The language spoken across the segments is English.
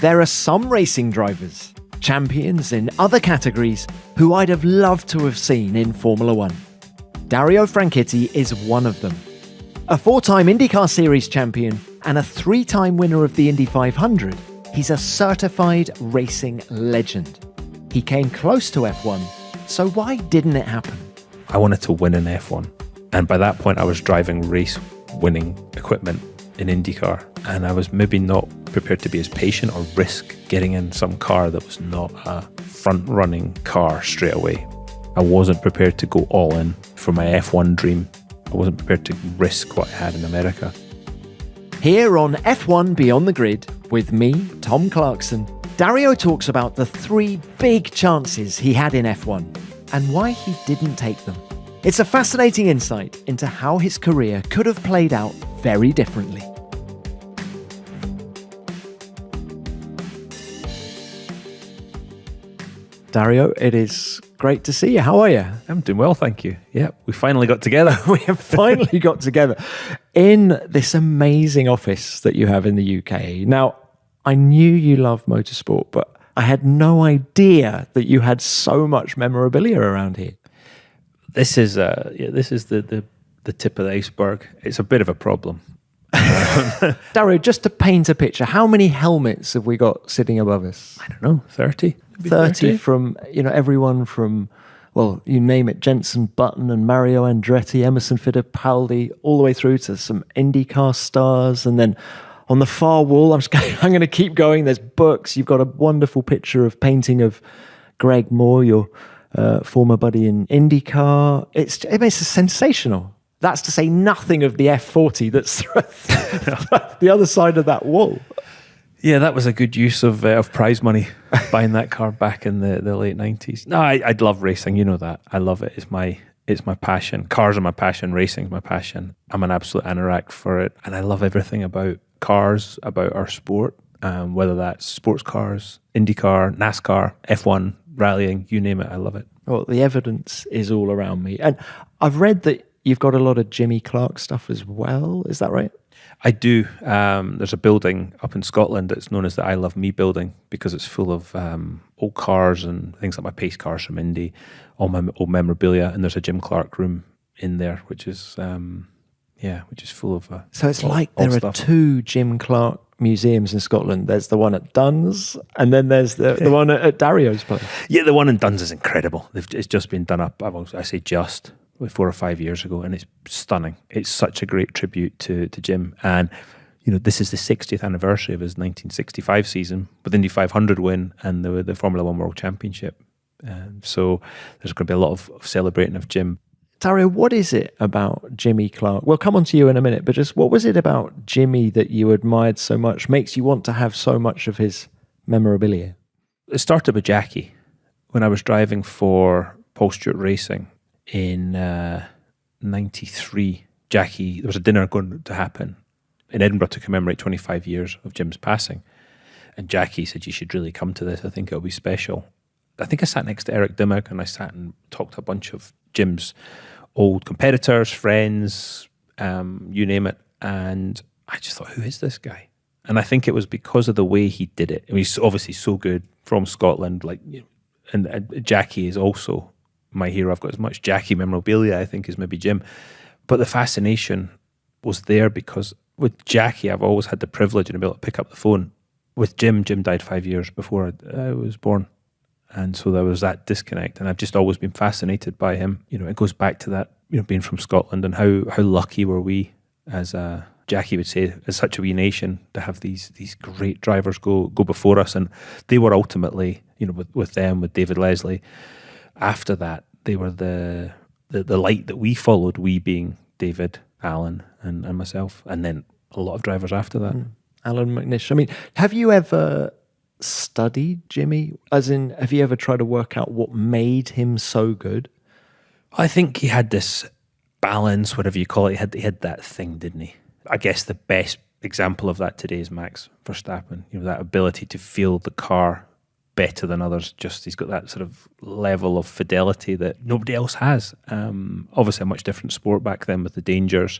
There are some racing drivers, champions in other categories, who I'd have loved to have seen in Formula One. Dario Franchitti is one of them. A 4-time IndyCar Series champion and a 3-time winner of the Indy 500, he's a certified racing legend. He came close to F1, so why didn't it happen? I wanted to win in F1. And by that point, I was driving race-winning equipment in IndyCar. And I was maybe not prepared to be as patient or risk getting in some car that was not a front-running car straight away. I wasn't prepared to go all in for my F1 dream. I wasn't prepared to risk what I had in America. Here on F1 Beyond the Grid, with me, Tom Clarkson, Dario talks about the 3 big chances he had in F1 and why he didn't take them. It's a fascinating insight into how his career could have played out very differently. Dario, it is great to see you. How are you? I'm doing well, thank you. Yeah, we finally got together. We have finally got together in this amazing office that you have in the UK. Now, I knew you love motorsport, but I had no idea that you had so much memorabilia around here. This is the tip of the iceberg. It's a bit of a problem. Dario, just to paint a picture, how many helmets have we got sitting above us? I don't know, 30? 30 from, everyone from, well, you name it, Jenson Button and Mario Andretti, Emerson Fittipaldi, all the way through to some IndyCar stars. And then on the far wall, I'm going to keep going. There's books. You've got a wonderful picture of painting of Greg Moore, your former buddy in IndyCar. It's sensational. That's to say nothing of the F40 that's the other side of that wall. Yeah, that was a good use of prize money, buying that car back in the late 90s. No, I'd love racing. You know that. I love it. It's my passion. Cars are my passion. Racing's my passion. I'm an absolute anorak for it. And I love everything about cars, about our sport, whether that's sports cars, IndyCar, NASCAR, F1, rallying, you name it. I love it. Well, the evidence is all around me. And I've read that you've got a lot of Jimmy Clark stuff as well. Is that right? I do. There's a building up in Scotland that's known as the I Love Me building because it's full of old cars and things like my pace cars from Indy, all my old memorabilia. And there's a Jim Clark room in there, which is full of. So it's like there are 2 Jim Clark museums in Scotland. There's the one at Duns, and then there's the one at Dario's place. Yeah, the one in Duns is incredible. It's just been done up. I say just. 4 or 5 years ago, and it's stunning. It's such a great tribute to Jim. And this is the 60th anniversary of his 1965 season with Indy 500 win and the Formula One World Championship. So there's going to be a lot of celebrating of Jim. Dario, what is it about Jimmy Clark? We'll come on to you in a minute, but just what was it about Jimmy that you admired so much, makes you want to have so much of his memorabilia? It started with Jackie when I was driving for Paul Stewart Racing. In 93, Jackie, there was a dinner going to happen in Edinburgh to commemorate 25 years of Jim's passing. And Jackie said, you should really come to this. I think it'll be special. I think I sat next to Eric Dimmock and I sat and talked to a bunch of Jim's old competitors, friends, you name it. And I just thought, who is this guy? And I think it was because of the way he did it. I mean, he's obviously so good from Scotland, and Jackie is also my hero. I've got as much Jackie memorabilia, I think, as maybe Jim. But the fascination was there because with Jackie, I've always had the privilege and ability to pick up the phone. With Jim died 5 years before I was born. And so there was that disconnect. And I've just always been fascinated by him. It goes back to that, being from Scotland and how lucky were we, as Jackie would say, as such a wee nation, to have these great drivers go before us. And they were ultimately, with David Leslie, after that, they were the light that we followed, we being David, Alan, and myself, and then a lot of drivers after that. Alan McNish. I mean, have you ever studied Jimmy? As in, have you ever tried to work out what made him so good? I think he had this balance, whatever you call it. He had that thing, didn't he? I guess the best example of that today is Max Verstappen. That ability to feel the car better than others. Just he's got that sort of level of fidelity that nobody else has. Obviously a much different sport back then with the dangers.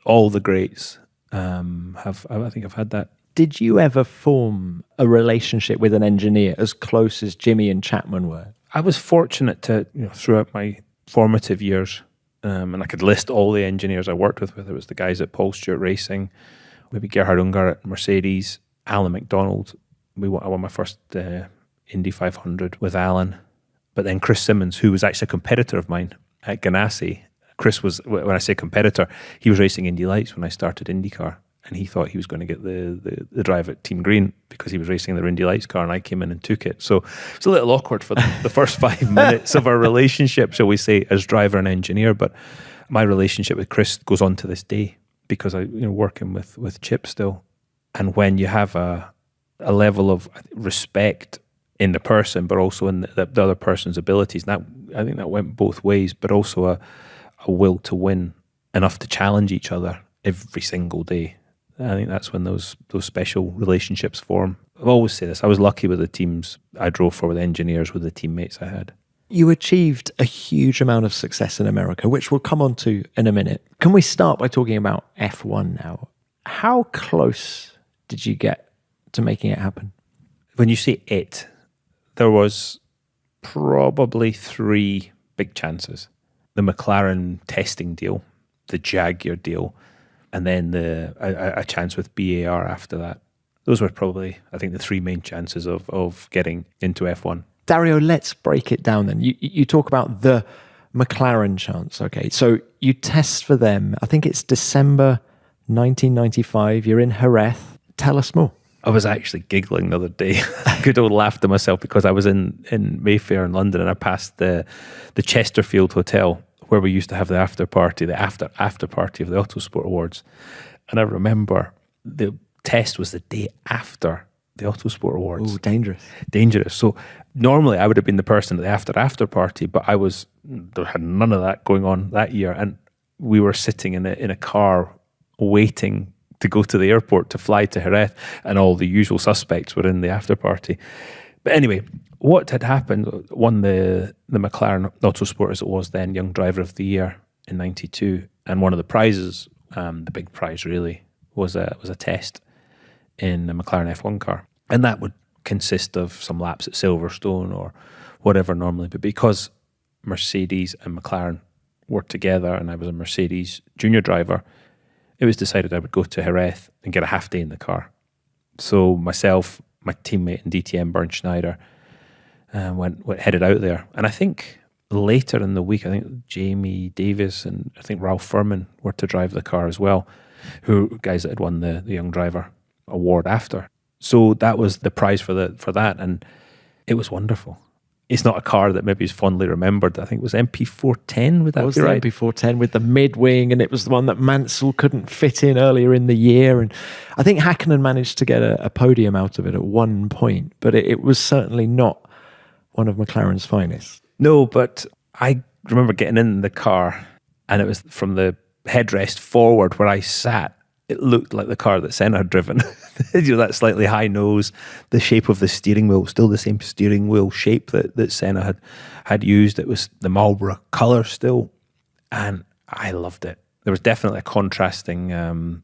All the greats have had that. Did you ever form a relationship with an engineer as close as Jimmy and Chapman were? I was fortunate to, throughout my formative years, and I could list all the engineers I worked with, whether it was the guys at Paul Stewart Racing, maybe Gerhard Unger at Mercedes, Alan McDonald. I won my first Indy 500 with Alan. But then Chris Simmons, who was actually a competitor of mine at Ganassi. Chris was, when I say competitor, he was racing Indy Lights when I started IndyCar. And he thought he was going to get the drive at Team Green because he was racing their Indy Lights car, and I came in and took it. So it's a little awkward for the first 5 minutes of our relationship, shall we say, as driver and engineer. But my relationship with Chris goes on to this day because I, working with Chip still. And when you have a level of respect in the person, but also in the other person's abilities, and that, I think that went both ways, but also a will to win enough to challenge each other every single day. I think that's when those special relationships form. I've always said this, I was lucky with the teams I drove for, with engineers, with the teammates I had. You achieved a huge amount of success in America, which we'll come on to in a minute. Can we start by talking about F1 now? How close did you get to making it happen? When you say it, there was probably 3 big chances. The McLaren testing deal, the Jaguar deal, and then a chance with BAR after that. Those were probably, I think, the 3 main chances of getting into F1. Dario, let's break it down then. You talk about the McLaren chance, okay? So you test for them, I think it's December 1995, you're in Jerez. Tell us more. I was actually giggling the other day. I could have laughed at myself because I was in Mayfair in London, and I passed the Chesterfield Hotel where we used to have the after party, the after party of the Autosport Awards. And I remember the test was the day after the Autosport Awards. Oh, dangerous. Dangerous. So normally I would have been the person at the after party, but there had none of that going on that year. And we were sitting in a car waiting to go to the airport to fly to Jerez, and all the usual suspects were in the after party. But anyway, what had happened, won the McLaren Autosport, as it was then, Young Driver of the Year in 92. And one of the prizes, the big prize really, was a test in a McLaren F1 car. And that would consist of some laps at Silverstone or whatever normally. But because Mercedes and McLaren were together and I was a Mercedes junior driver, it was decided I would go to Jerez and get a half day in the car. So myself, my teammate in DTM, Bernd Schneider, headed out there. And I think later in the week, I think Jamie Davis and I think Ralph Furman were to drive the car as well, who guys that had won the Young Driver award after. So that was the prize for that, and it was wonderful. It's not a car that maybe is fondly remembered. I think it was MP410, would that be right? It was the MP410 with the mid-wing, and it was the one that Mansell couldn't fit in earlier in the year. And I think Hakkinen managed to get a podium out of it at one point, but it was certainly not one of McLaren's finest. No, but I remember getting in the car, and it was from the headrest forward where I sat. It looked like the car that Senna had driven. That slightly high nose, the shape of the steering wheel, still the same steering wheel shape that Senna had used. It was the Marlboro colour still, and I loved it. There was definitely a contrasting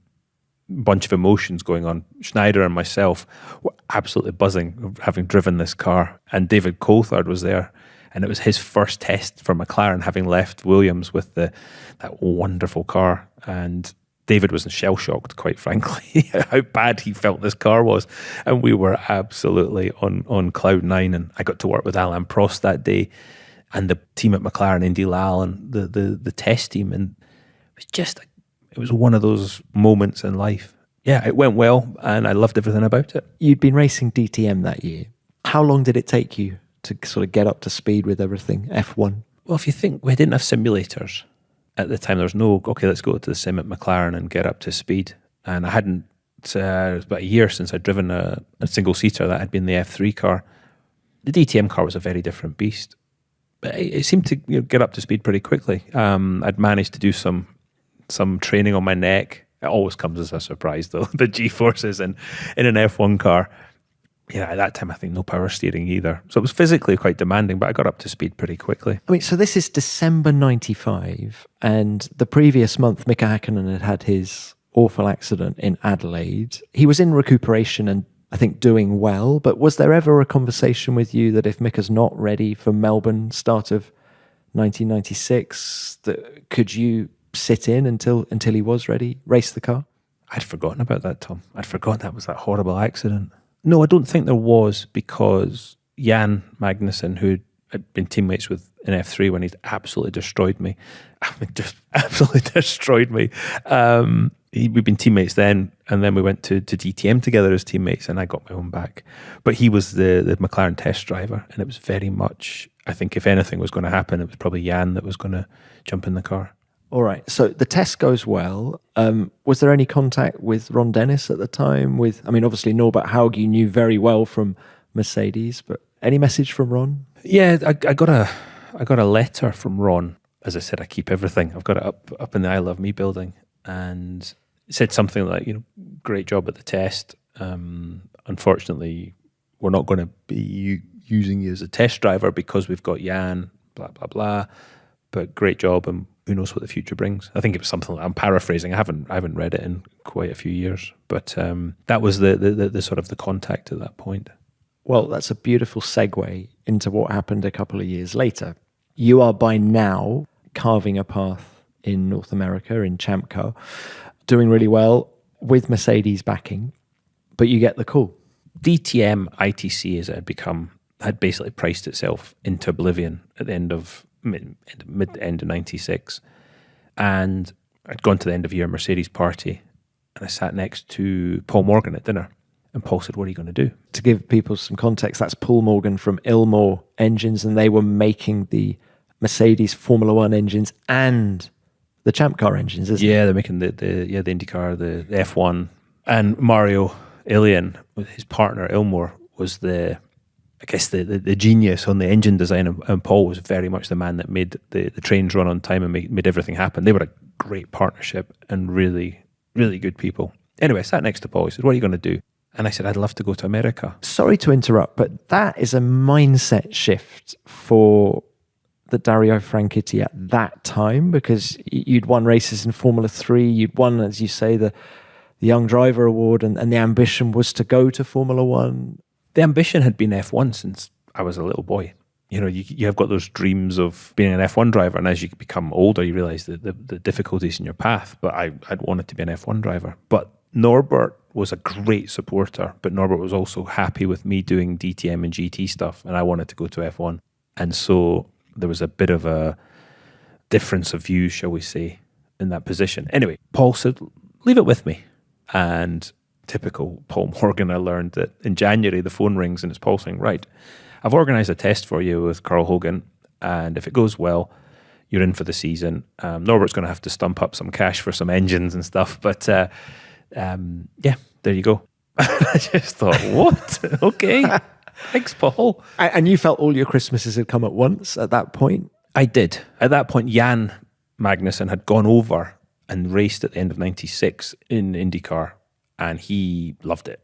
bunch of emotions going on. Schneider and myself were absolutely buzzing of having driven this car, and David Coulthard was there, and it was his first test for McLaren, having left Williams with that wonderful car. And David was shell-shocked, quite frankly, how bad he felt this car was. And we were absolutely on cloud 9. And I got to work with Alain Prost that day and the team at McLaren, Indy Lal, and the test team. And it was one of those moments in life. Yeah, it went well, and I loved everything about it. You'd been racing DTM that year. How long did it take you to sort of get up to speed with everything, F1? Well, if you think, we didn't have simulators. At the time, there was no, okay, let's go to the sim at McLaren and get up to speed. And I hadn't, it was about a year since I'd driven a single-seater that had been the F3 car. The DTM car was a very different beast. But it seemed to get up to speed pretty quickly. I'd managed to do some training on my neck. It always comes as a surprise, though, the G-forces in an F1 car. Yeah, at that time, I think no power steering either. So it was physically quite demanding, but I got up to speed pretty quickly. I mean, so this is December 95, and the previous month, Mika Hakkinen had his awful accident in Adelaide. He was in recuperation and I think doing well, but was there ever a conversation with you that if Mika's not ready for Melbourne start of 1996, that could you sit in until he was ready, race the car? I'd forgotten about that, Tom. I'd forgotten that was that horrible accident. No, I don't think there was, because Jan Magnussen, who had been teammates with in F3 when he'd absolutely destroyed me. I mean, just absolutely destroyed me. We'd been teammates then, and then we went to DTM together as teammates, and I got my own back. But he was the McLaren test driver, and it was very much, I think if anything was going to happen, it was probably Jan that was going to jump in the car. All right, so the test goes well. Was there any contact with Ron Dennis at the time? Obviously Norbert Haug you knew very well from Mercedes, but any message from Ron? Yeah, I got a letter from Ron. As I said, I keep everything. I've got it up in the I Love Me building, and it said something like, great job at the test. Unfortunately, we're not going to be using you as a test driver because we've got Jan, blah, blah, blah. But great job, and who knows what the future brings. I think it was something like, I'm paraphrasing. I haven't read it in quite a few years, but that was the sort of the contact at that point. Well, that's a beautiful segue into what happened a couple of years later. You are by now carving a path in North America in Champ Car, doing really well with Mercedes backing, but you get the call. DTM ITC, as it had basically priced itself into oblivion at the end of mid-end of 96. And I'd gone to the end of year Mercedes party, and I sat next to Paul Morgan at dinner. And Paul said, what are you going to do? To give people some context, that's Paul Morgan from Ilmor Engines, and they were making the Mercedes Formula One engines and the Champ Car engines, isn't it? Yeah, they're making the IndyCar, the F1. And Mario Ilian, with his partner Ilmor, was the genius on the engine design, and Paul was very much the man that made the trains run on time and made everything happen. They were a great partnership and really, really good people. Anyway, I sat next to Paul. He said, what are you going to do? And I said, I'd love to go to America. Sorry to interrupt, but that is a mindset shift for the Dario Franchitti at that time, because you'd won races in Formula 3, you'd won, as you say, the Young Driver Award, and the ambition was to go to Formula 1. The ambition had been F1 since I was a little boy. You have got those dreams of being an F1 driver, and as you become older, you realise the difficulties in your path. But I'd wanted to be an F1 driver. But Norbert was a great supporter, but Norbert was also happy with me doing DTM and GT stuff, and I wanted to go to F1. And so there was a bit of a difference of views, shall we say, in that position. Anyway, Paul said, leave it with me. And typical Paul Morgan, I learned that in January the phone rings and it's Paul saying, right, I've organised a test for you with Carl Hogan, and if it goes well, you're in for the season. Norbert's going to have to stump up some cash for some engines and stuff, but yeah, there you go. I just thought, what? Okay, thanks, Paul. And you felt all your Christmases had come at once at that point? I did. At that point, Jan Magnussen had gone over and raced at the end of 96 in IndyCar, and he loved it.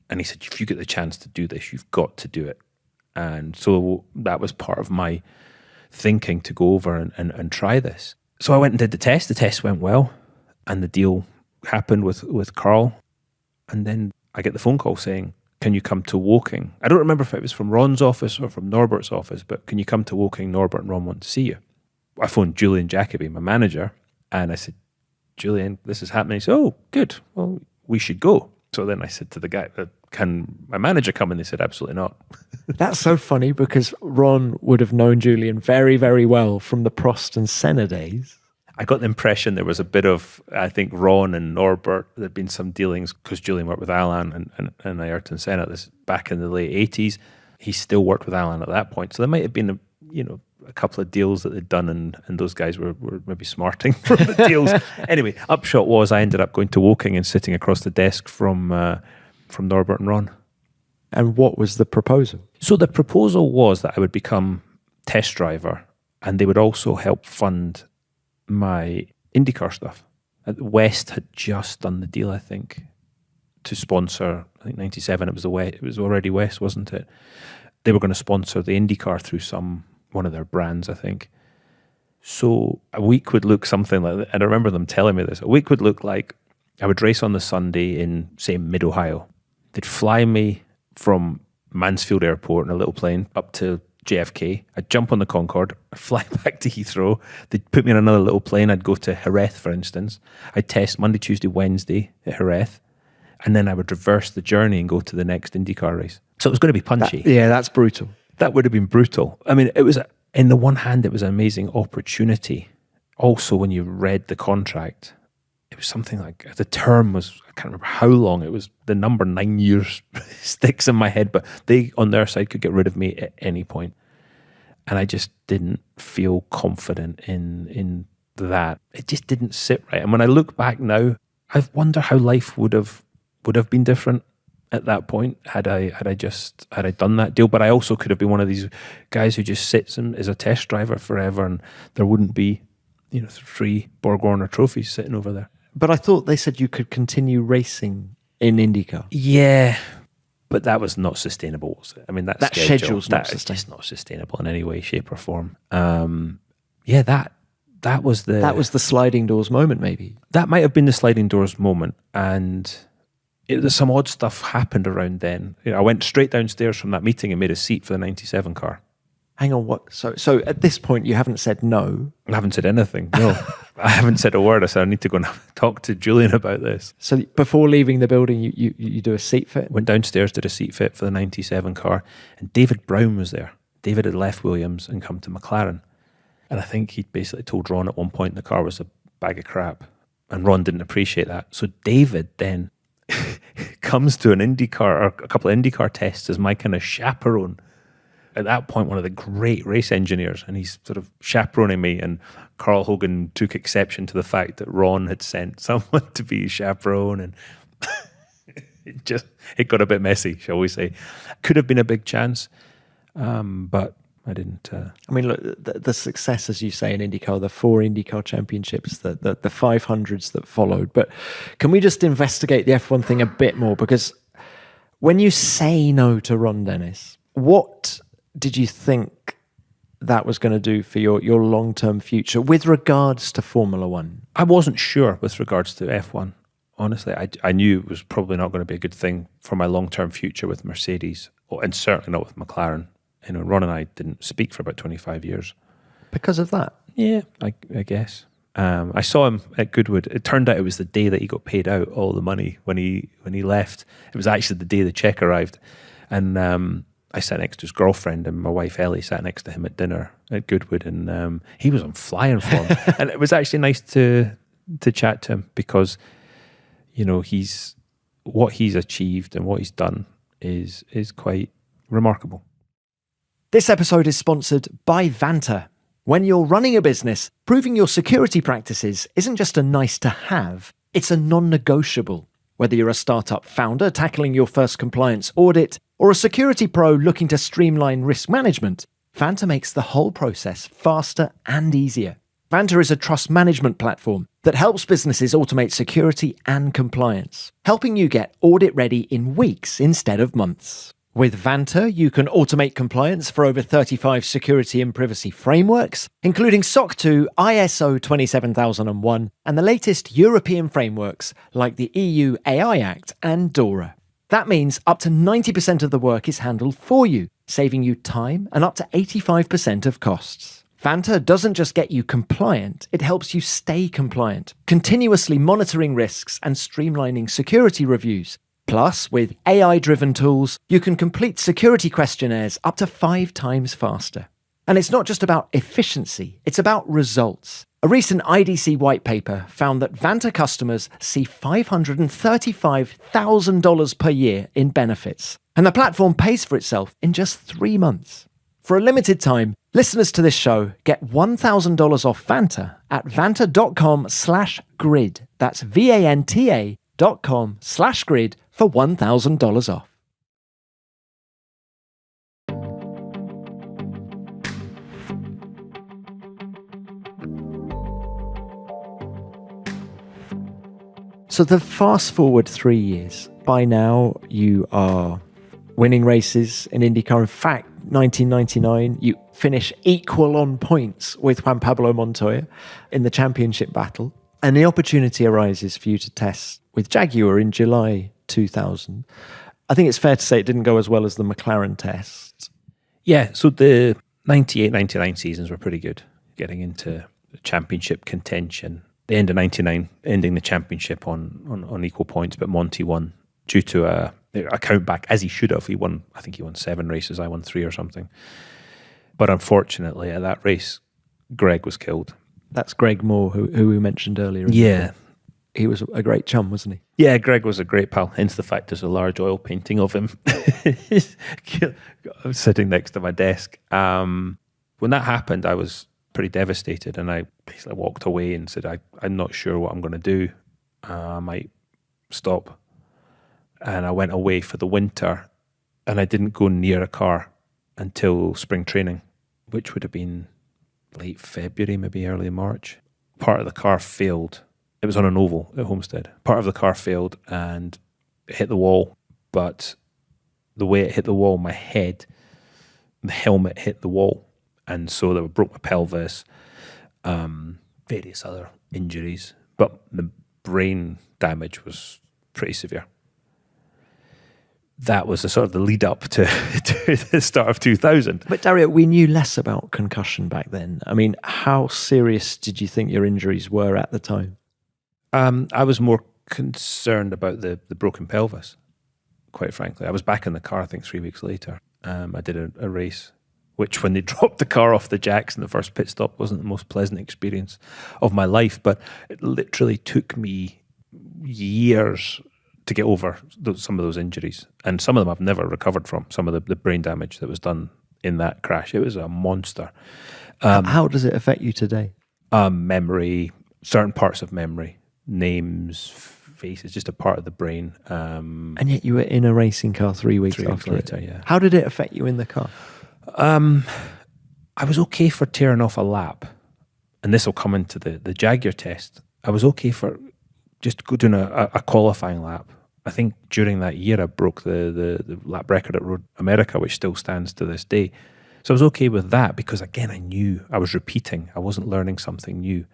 And he said, if you get the chance to do this, you've got to do it. And so that was part of my thinking, to go over and try this. So I went and did the test. The test went well, and the deal happened with Carl. And then I get the phone call saying, can you come to Woking? I don't remember if it was from Ron's office or from Norbert's office, but can you come to Woking? Norbert and Ron want to see you. I phoned Julian Jacobi, my manager, and I said, Julian, this is happening. He said, oh, good. Well, we should go. So then I said to the guy, can my manager come? And they said, absolutely not. That's so funny, because Ron would have known Julian very, very well from the Prost and Senna days. I got the impression there was a bit of, I think, Ron and Norbert, there'd been some dealings, because Julian worked with Alan and Ayrton Senna this back in the late 80s. He still worked with Alan at that point. So there might have been a couple of deals that they'd done, and those guys were maybe smarting from the deals. Anyway, upshot was I ended up going to Woking and sitting across the desk from Norbert and Ron. And what was the proposal? So the proposal was that I would become test driver, and they would also help fund my IndyCar stuff. West had just done the deal, I think, to sponsor, I think 97, it was already West, wasn't it? They were going to sponsor the IndyCar through one of their brands, I think. So a week would look something like that. And I remember them telling me this. A week would look like I would race on the Sunday in, say, mid-Ohio. They'd fly me from Mansfield Airport in a little plane up to JFK. I'd jump on the Concorde, I'd fly back to Heathrow. They'd put me in another little plane. I'd go to Jerez, for instance. I'd test Monday, Tuesday, Wednesday at Jerez. And then I would reverse the journey and go to the next IndyCar race. So it was going to be punchy. That's brutal. That would have been brutal. I mean, it was, in the one hand, it was an amazing opportunity. Also, when you read the contract, it was something like, the term was, I can't remember how long, it was the number 9 years sticks in my head, but they, on their side, could get rid of me at any point. And I just didn't feel confident in that. It just didn't sit right. And when I look back now, I wonder how life would have been different at that point had I done that deal. But I also could have been one of these guys who just sits as a test driver forever, and there wouldn't be, 3 Borg Warner trophies sitting over there. But I thought they said you could continue racing in IndyCar. Yeah, but that was not sustainable, was it? I mean, that schedule's not just not sustainable in any way, shape, or form. That was the sliding doors moment, maybe. That might have been the sliding doors moment, and some odd stuff happened around then. I went straight downstairs from that meeting and made a seat for the 97 car. Hang on, what? So at this point, you haven't said no? I haven't said anything, no. I haven't said a word. I said, I need to go and talk to Julian about this. So before leaving the building, you do a seat fit? Went downstairs, did a seat fit for the 97 car, and David Brown was there. David had left Williams and come to McLaren. And I think he basically told Ron at one point the car was a bag of crap. And Ron didn't appreciate that. So David then comes to an IndyCar, or a couple of IndyCar tests as my kind of chaperone. At that point, one of the great race engineers, and he's sort of chaperoning me, and Carl Hogan took exception to the fact that Ron had sent someone to be chaperone, and it got a bit messy, shall we say. Could have been a big chance, but I didn't. I mean, look, the success, as you say, in IndyCar, the 4 IndyCar championships, the 500s that followed. But can we just investigate the F1 thing a bit more? Because when you say no to Ron Dennis, what did you think that was going to do for your long-term future with regards to Formula One? I wasn't sure with regards to F1. Honestly, I knew it was probably not going to be a good thing for my long-term future with Mercedes, and certainly not with McLaren. Ron and I didn't speak for about 25 years. Because of that? Yeah, I guess. I saw him at Goodwood. It turned out it was the day that he got paid out all the money when he left. It was actually the day the check arrived. And I sat next to his girlfriend, and my wife Ellie sat next to him at dinner at Goodwood, and he was on flying form. And it was actually nice to chat to him, because what he's achieved and what he's done is quite remarkable. This episode is sponsored by Vanta. When you're running a business, proving your security practices isn't just a nice to have, it's a non-negotiable. Whether you're a startup founder tackling your first compliance audit, or a security pro looking to streamline risk management, Vanta makes the whole process faster and easier. Vanta is a trust management platform that helps businesses automate security and compliance, helping you get audit ready in weeks instead of months. With Vanta, you can automate compliance for over 35 security and privacy frameworks, including SOC 2, ISO 27001, and the latest European frameworks like the EU AI Act and DORA. That means up to 90% of the work is handled for you, saving you time and up to 85% of costs. Vanta doesn't just get you compliant, it helps you stay compliant, continuously monitoring risks and streamlining security reviews. Plus, with AI-driven tools, you can complete security questionnaires up to 5 times faster. And it's not just about efficiency, it's about results. A recent IDC white paper found that Vanta customers see $535,000 per year in benefits, and the platform pays for itself in just 3 months. For a limited time, listeners to this show get $1,000 off Vanta at vanta.com/grid. That's VANTA.com/grid for $1,000 off. So the fast forward 3 years, by now you are winning races in IndyCar. In fact, 1999, you finish equal on points with Juan Pablo Montoya in the championship battle. And the opportunity arises for you to test with Jaguar in July 2000. I think it's fair to say it didn't go as well as the McLaren test. Yeah, so the 98, 99 seasons were pretty good, getting into championship contention. The end of 99, ending the championship on equal points, but Monty won due to a count back, as he should have. I think he won 7 races, I won 3 or something. But unfortunately, at that race, Greg was killed. That's Greg Moore, who we mentioned earlier. Yeah. He was a great chum, wasn't he? Yeah, Greg was a great pal, hence the fact there's a large oil painting of him sitting next to my desk. When that happened, I was pretty devastated, and I basically walked away and said, I'm not sure what I'm going to do. I might stop. And I went away for the winter, and I didn't go near a car until spring training, which would have been late February, maybe early March. Part of the car failed. It was on an oval at Homestead. Part of the car failed and it hit the wall, but the way it hit the wall, my head, the helmet hit the wall, and so that broke my pelvis, various other injuries, but the brain damage was pretty severe. That was the sort of the lead up to the start of 2000. But Dario, we knew less about concussion back then. I mean, how serious did you think your injuries were at the time? I was more concerned about the broken pelvis, quite frankly. I was back in the car, I think 3 weeks later. I did a race, which when they dropped the car off the jacks in the first pit stop wasn't the most pleasant experience of my life, but it literally took me years to get over some of those injuries. And some of them I've never recovered from, some of the brain damage that was done in that crash. It was a monster. How does it affect you today? Memory, certain parts of memory, names, faces, just a part of the brain. And yet you were in a racing car 3 weeks after later, it. yeah. How did it affect you in the car? I was okay for tearing off a lap. And this will come into the Jaguar test. I was okay for just doing a qualifying lap. I think during that year I broke the lap record at Road America, which still stands to this day. So I was okay with that because, again, I knew I was repeating. I wasn't learning something new.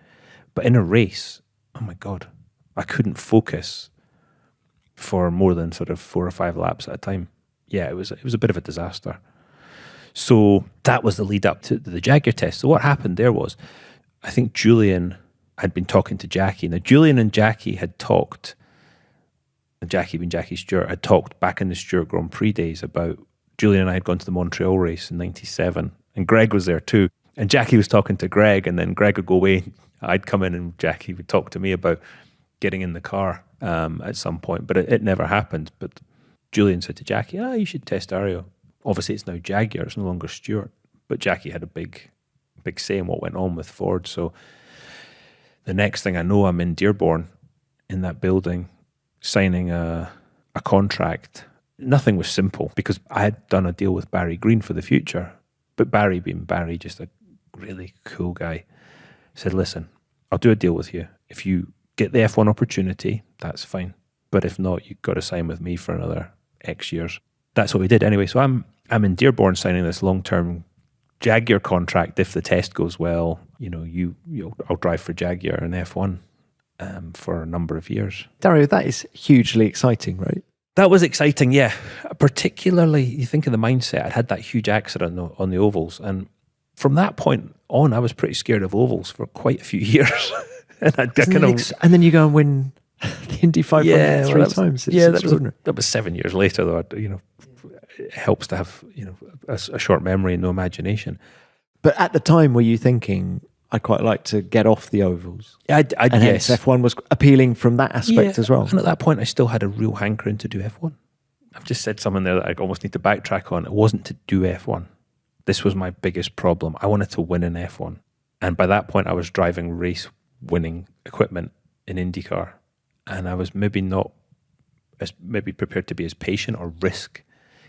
But in a race, oh my God, I couldn't focus for more than sort of 4 or 5 laps at a time. Yeah, it was a bit of a disaster. So that was the lead up to the Jaguar test. So what happened there was, I think Julian had been talking to Jackie. Now, Julian and Jackie had talked, and Jackie being Jackie Stewart, had talked back in the Stewart Grand Prix days about, Julian and I had gone to the Montreal race in 97, and Greg was there too. And Jackie was talking to Greg, and then Greg would go away. I'd come in and Jackie would talk to me about getting in the car at some point, but it never happened. But Julian said to Jackie, you should test Dario. Obviously, it's now Jaguar, it's no longer Stewart. But Jackie had a big say in what went on with Ford. So the next thing I know, I'm in Dearborn in that building, signing a contract. Nothing was simple because I had done a deal with Barry Green for the future. But Barry, being Barry, just a really cool guy, said, listen, I'll do a deal with you. If you get the F1 opportunity, that's fine. But if not, you've got to sign with me for another X years. That's what we did anyway. So I'm in Dearborn signing this long-term Jaguar contract. If the test goes well, I'll drive for Jaguar and F1 for a number of years. Dario, that is hugely exciting, right? That was exciting, yeah. Particularly, you think of the mindset. I'd had that huge accident on the ovals, and from that point on, I was pretty scared of ovals for quite a few years. And and then you go and win the Indy 500 three times. That was 7 years later, though. It helps to have a short memory and no imagination. But at the time, were you thinking, I'd quite like to get off the ovals? And hence F1 was appealing from that aspect as well. And at that point, I still had a real hankering to do F1. I've just said something there that I almost need to backtrack on. It wasn't to do F1. This was my biggest problem. I wanted to win in F1. And by that point, I was driving race-winning equipment in IndyCar. And I was maybe not prepared to be as patient or risk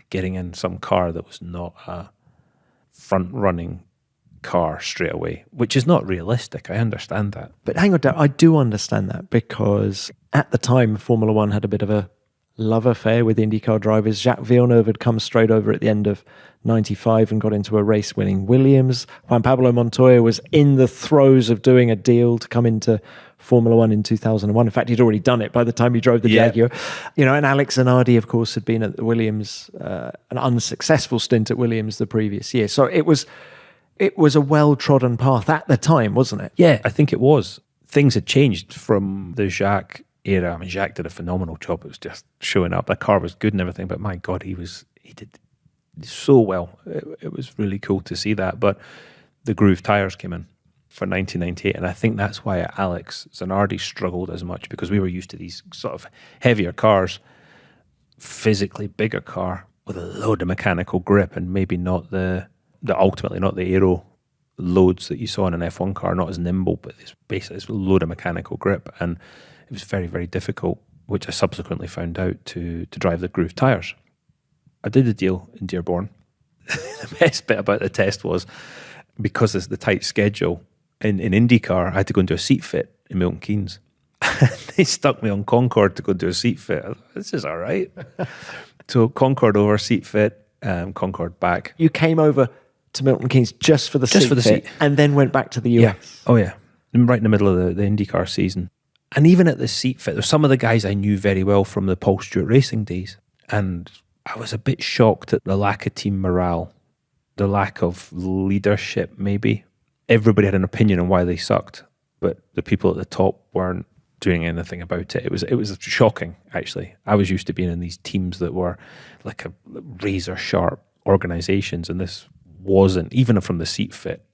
getting in some car that was not a front-running car straight away, which is not realistic. I understand that. But hang on, I do understand that because at the time, Formula One had a bit of a love affair with IndyCar drivers. Jacques Villeneuve had come straight over at the end of 95 and got into a race-winning Williams. Juan Pablo Montoya was in the throes of doing a deal to come into Formula One in 2001. In fact, he'd already done it by the time he drove the Jaguar. You know, and Alex Zanardi, of course, had been at the Williams, an unsuccessful stint at Williams the previous year. So it was a well-trodden path at the time, wasn't it? Yeah, I think it was. Things had changed from the Jacques era. I mean, Jacques did a phenomenal job. It was just showing up. The car was good and everything, but my God, he did so well. It was really cool to see that. But the groove tyres came in for 1998, and I think that's why Alex Zanardi struggled as much, because we were used to these sort of heavier cars, physically bigger car with a load of mechanical grip, and maybe not ultimately not the aero loads that you saw in an F1 car, not as nimble, but it's basically this load of mechanical grip, and it was very, very difficult, which I subsequently found out, to drive the groove tyres. I did a deal in Dearborn. The best bit about the test was, because it's the tight schedule, in IndyCar, I had to go and do a seat fit in Milton Keynes. They stuck me on Concord to go do a seat fit. I thought, this is all right. So Concord over, seat fit, Concord back. You came over to Milton Keynes just for the seat, and then went back to the US. Yeah. Oh, yeah. Right in the middle of the IndyCar season. And even at the seat fit, there's some of the guys I knew very well from the Paul Stewart racing days. And I was a bit shocked at the lack of team morale, the lack of leadership, maybe. Everybody had an opinion on why they sucked, but the people at the top weren't doing anything about it. It was shocking, actually. I was used to being in these teams that were like a razor sharp organizations, and this wasn't, even from the seat fit.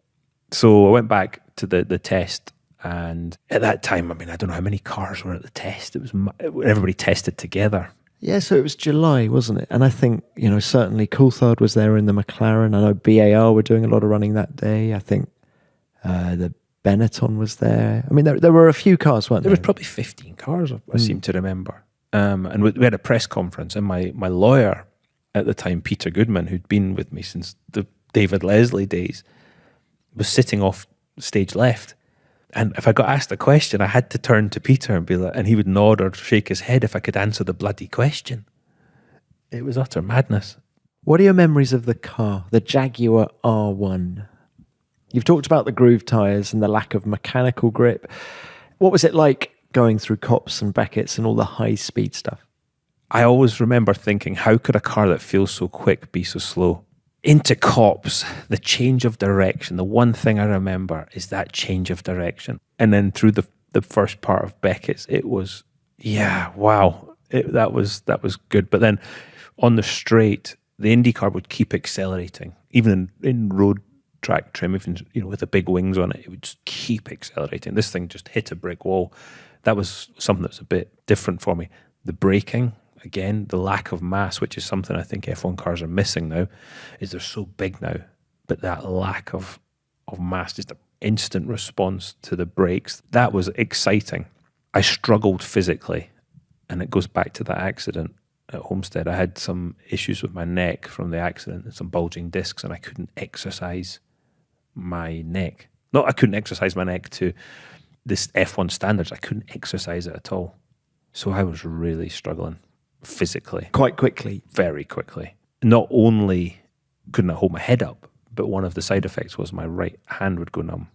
So I went back to the test, and at that time, I mean, I don't know how many cars were at the test. It was everybody tested together. Yeah, so it was July, wasn't it? And I think, you know, certainly Coulthard was there in the McLaren. I know BAR were doing a lot of running that day. I think the Benetton was there. I mean, there were a few cars, weren't there? There was probably 15 cars, I seem to remember. And we had a press conference, and my lawyer at the time, Peter Goodman, who'd been with me since the David Leslie days, was sitting off stage left. And if I got asked a question, I had to turn to Peter and be like, and he would nod or shake his head if I could answer the bloody question. It was utter madness. What are your memories of the car, the Jaguar R1? You've talked about the groove tyres and the lack of mechanical grip. What was it like going through Copse and Beckett's and all the high-speed stuff? I always remember thinking, how could a car that feels so quick be so slow? Into Copse, the change of direction. The one thing I remember is that change of direction. And then through the first part of Beckett's, it was, yeah, wow. That was good. But then on the straight, the IndyCar would keep accelerating. Even in road track trim, even, you know, with the big wings on it, it would just keep accelerating. This thing just hit a brick wall. That was something that was a bit different for me. The braking, again, the lack of mass, which is something I think F1 cars are missing now, is they're so big now, but that lack of mass, just an instant response to the brakes, that was exciting. I struggled physically, and it goes back to that accident at Homestead. I had some issues with my neck from the accident and some bulging discs, and I couldn't exercise my neck. Not I couldn't exercise my neck to this F1 standards. I couldn't exercise it at all. So I was really struggling physically. Quite quickly. Very quickly. Not only couldn't I hold my head up, but one of the side effects was my right hand would go numb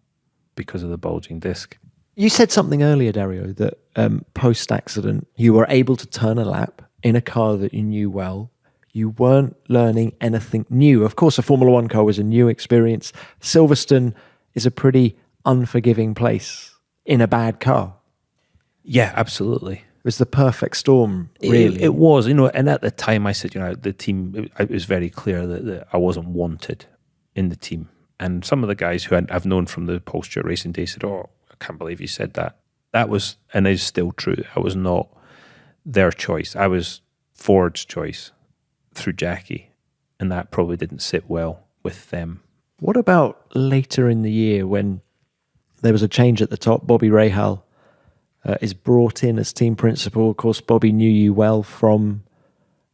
because of the bulging disc. You said something earlier, Dario, that post-accident you were able to turn a lap in a car that you knew well. You weren't learning anything new. Of course, a Formula One car was a new experience. Silverstone is a pretty unforgiving place in a bad car. Yeah, absolutely. It was the perfect storm, really. It was, you know, and at the time I said, you know, the team, it was very clear that I wasn't wanted in the team. And some of the guys who I've known from the Paul Stewart racing days said, oh, I can't believe you said that. That was, and is still true. I was not their choice. I was Ford's choice through Jackie. And that probably didn't sit well with them. What about later in the year when there was a change at the top? Bobby Rahal is brought in as team principal. Of course, Bobby knew you well from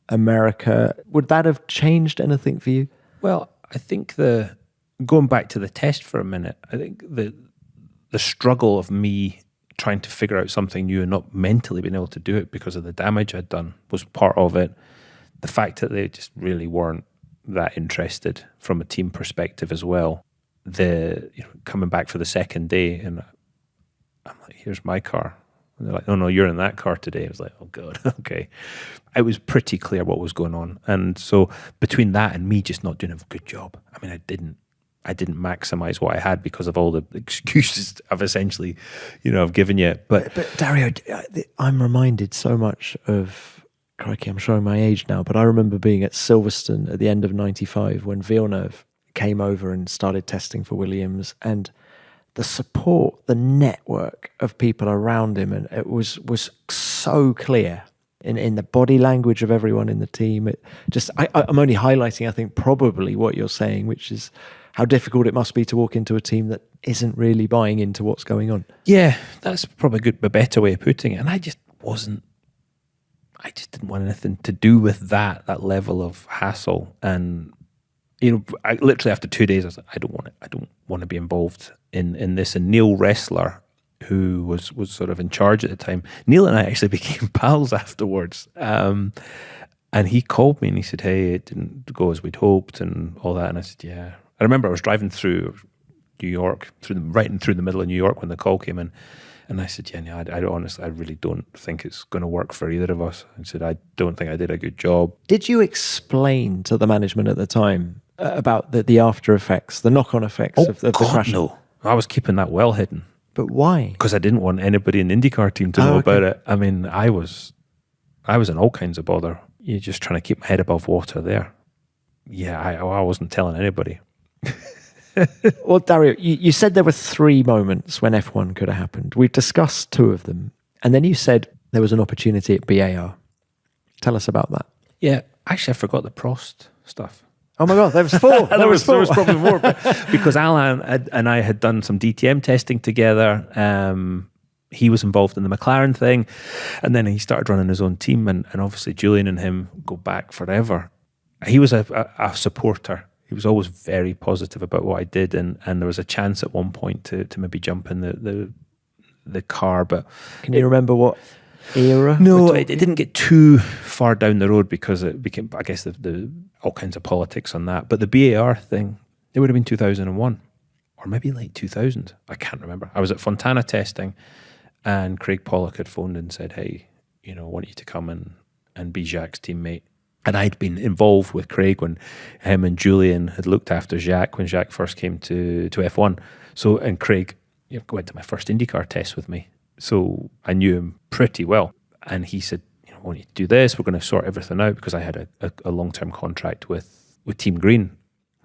America. Would that have changed anything for you? Well, I think going back to the test for a minute, I think the struggle of me trying to figure out something new and not mentally being able to do it because of the damage I'd done was part of it. The fact that they just really weren't that interested from a team perspective as well. Coming back for the second day, and I'm like, here's my car. And they're like, no, you're in that car today. I was like, oh God, okay. It was pretty clear what was going on. And so between that and me just not doing a good job, I mean, I didn't maximize what I had because of all the excuses I've essentially, I've given you. But Dario, I'm reminded so much of, crikey, I'm showing my age now, but I remember being at Silverstone at the end of 95 when Villeneuve came over and started testing for Williams, and the support, the network of people around him, and it was so clear in the body language of everyone in the team. I'm only highlighting, I think, probably what you're saying, which is how difficult it must be to walk into a team that isn't really buying into what's going on. Yeah, that's probably a better way of putting it. And I just didn't want anything to do with that level of hassle. And, I literally after 2 days, I was like, I don't want to be involved in this. And Neil Ressler, who was sort of in charge at the time, Neil and I actually became pals afterwards. And he called me and he said, hey, it didn't go as we'd hoped and all that. And I said, yeah. I remember I was driving through New York, right through the middle of New York when the call came in. And I said, yeah, no, I really don't think it's going to work for either of us. I said, I don't think I did a good job. Did you explain to the management at the time about the after effects, the knock-on effects of the crash? No. I was keeping that well hidden. But why? Because I didn't want anybody in the IndyCar team to know about it. I mean, I was in all kinds of bother. You're just trying to keep my head above water there. Yeah, I wasn't telling anybody. Well, Dario, you said there were 3 moments when F1 could have happened. We've discussed 2 of them. And then you said there was an opportunity at BAR. Tell us about that. Yeah, actually, I forgot the Prost stuff. Oh my God, there was 4. there was probably more. Because Alan and I had done some DTM testing together. He was involved in the McLaren thing. And then he started running his own team. And obviously, Julian and him go back forever. He was a supporter. He was always very positive about what I did, and there was a chance at one point to maybe jump in the car. But can you remember what era? No, it didn't get too far down the road because it became, I guess, the all kinds of politics on that. But the BAR thing, it would have been 2001 or maybe late 2000. I can't remember. I was at Fontana testing, and Craig Pollock had phoned and said, "Hey, I want you to come and be Jacques' teammate." And I'd been involved with Craig when him and Julian had looked after Jacques when Jacques first came to F1. So, and Craig went to my first IndyCar test with me. So I knew him pretty well. And he said, I want you to do this. We're going to sort everything out because I had a long-term contract with Team Green.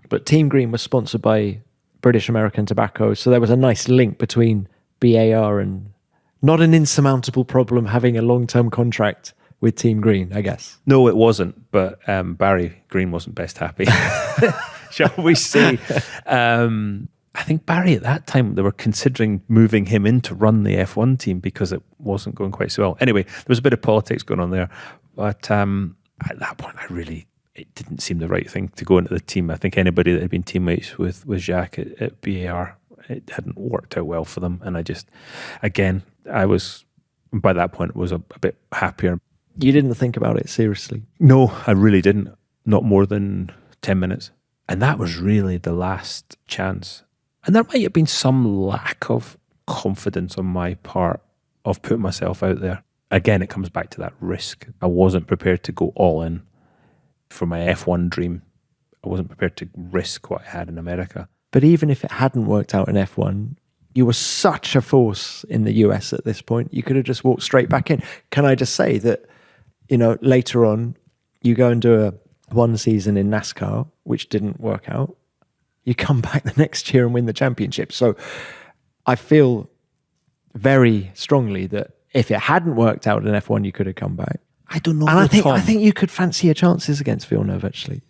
But Team Green was sponsored by British American Tobacco. So there was a nice link between BAR and not an insurmountable problem having a long-term contract with Team Green, I guess. No, it wasn't. But Barry Green wasn't best happy, shall we say. I think Barry at that time, they were considering moving him in to run the F1 team because it wasn't going quite so well. Anyway, there was a bit of politics going on there. But at that point, it didn't seem the right thing to go into the team. I think anybody that had been teammates with Jacques at BAR, it hadn't worked out well for them. And by that point, was a bit happier. You didn't think about it seriously? No, I really didn't. Not more than 10 minutes. And that was really the last chance. And there might have been some lack of confidence on my part of putting myself out there. Again, it comes back to that risk. I wasn't prepared to go all in for my F1 dream. I wasn't prepared to risk what I had in America. But even if it hadn't worked out in F1, you were such a force in the US at this point, you could have just walked straight back in. Can I just say that, later on, you go and do one season in NASCAR, which didn't work out. You come back the next year and win the championship. So I feel very strongly that if it hadn't worked out in F1, you could have come back. I don't know. And I think you could fancy your chances against Villeneuve, actually,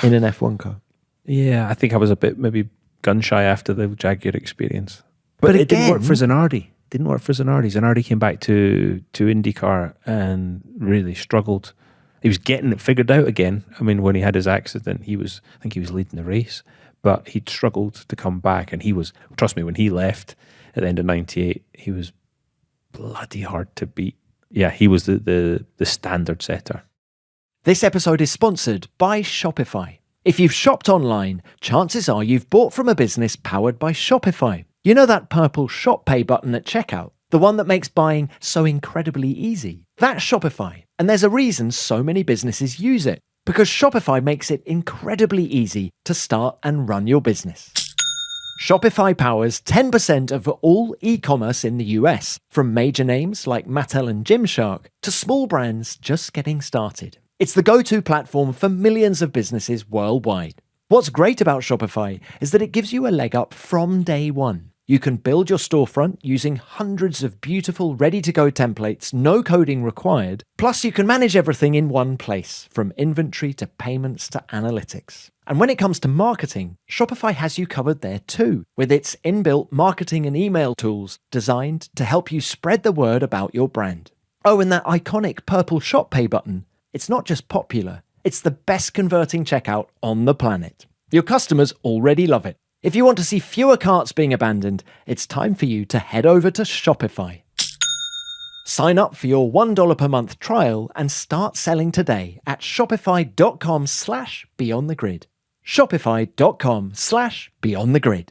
in an F1 car. Yeah, I think I was a bit maybe gun shy after the Jaguar experience. But it didn't work for Zanardi. Zanardi came back to IndyCar and really struggled. He was getting it figured out again. I mean, when he had his accident, I think he was leading the race, but he'd struggled to come back. And trust me, when he left at the end of 98, he was bloody hard to beat. Yeah, he was the standard setter. This episode is sponsored by Shopify. If you've shopped online, chances are you've bought from a business powered by Shopify. You know that purple Shop Pay button at checkout? The one that makes buying so incredibly easy? That's Shopify. And there's a reason so many businesses use it. Because Shopify makes it incredibly easy to start and run your business. Shopify powers 10% of all e-commerce in the US, from major names like Mattel and Gymshark to small brands just getting started. It's the go-to platform for millions of businesses worldwide. What's great about Shopify is that it gives you a leg up from day one. You can build your storefront using hundreds of beautiful ready-to-go templates, no coding required. Plus, you can manage everything in one place, from inventory to payments to analytics. And when it comes to marketing, Shopify has you covered there too, with its inbuilt marketing and email tools designed to help you spread the word about your brand. Oh, and that iconic purple Shop Pay button, it's not just popular, it's the best converting checkout on the planet. Your customers already love it. If you want to see fewer carts being abandoned, it's time for you to head over to Shopify. Sign up for your $1 per month trial and start selling today at shopify.com/beyondthegrid. Shopify.com/beyondthegrid.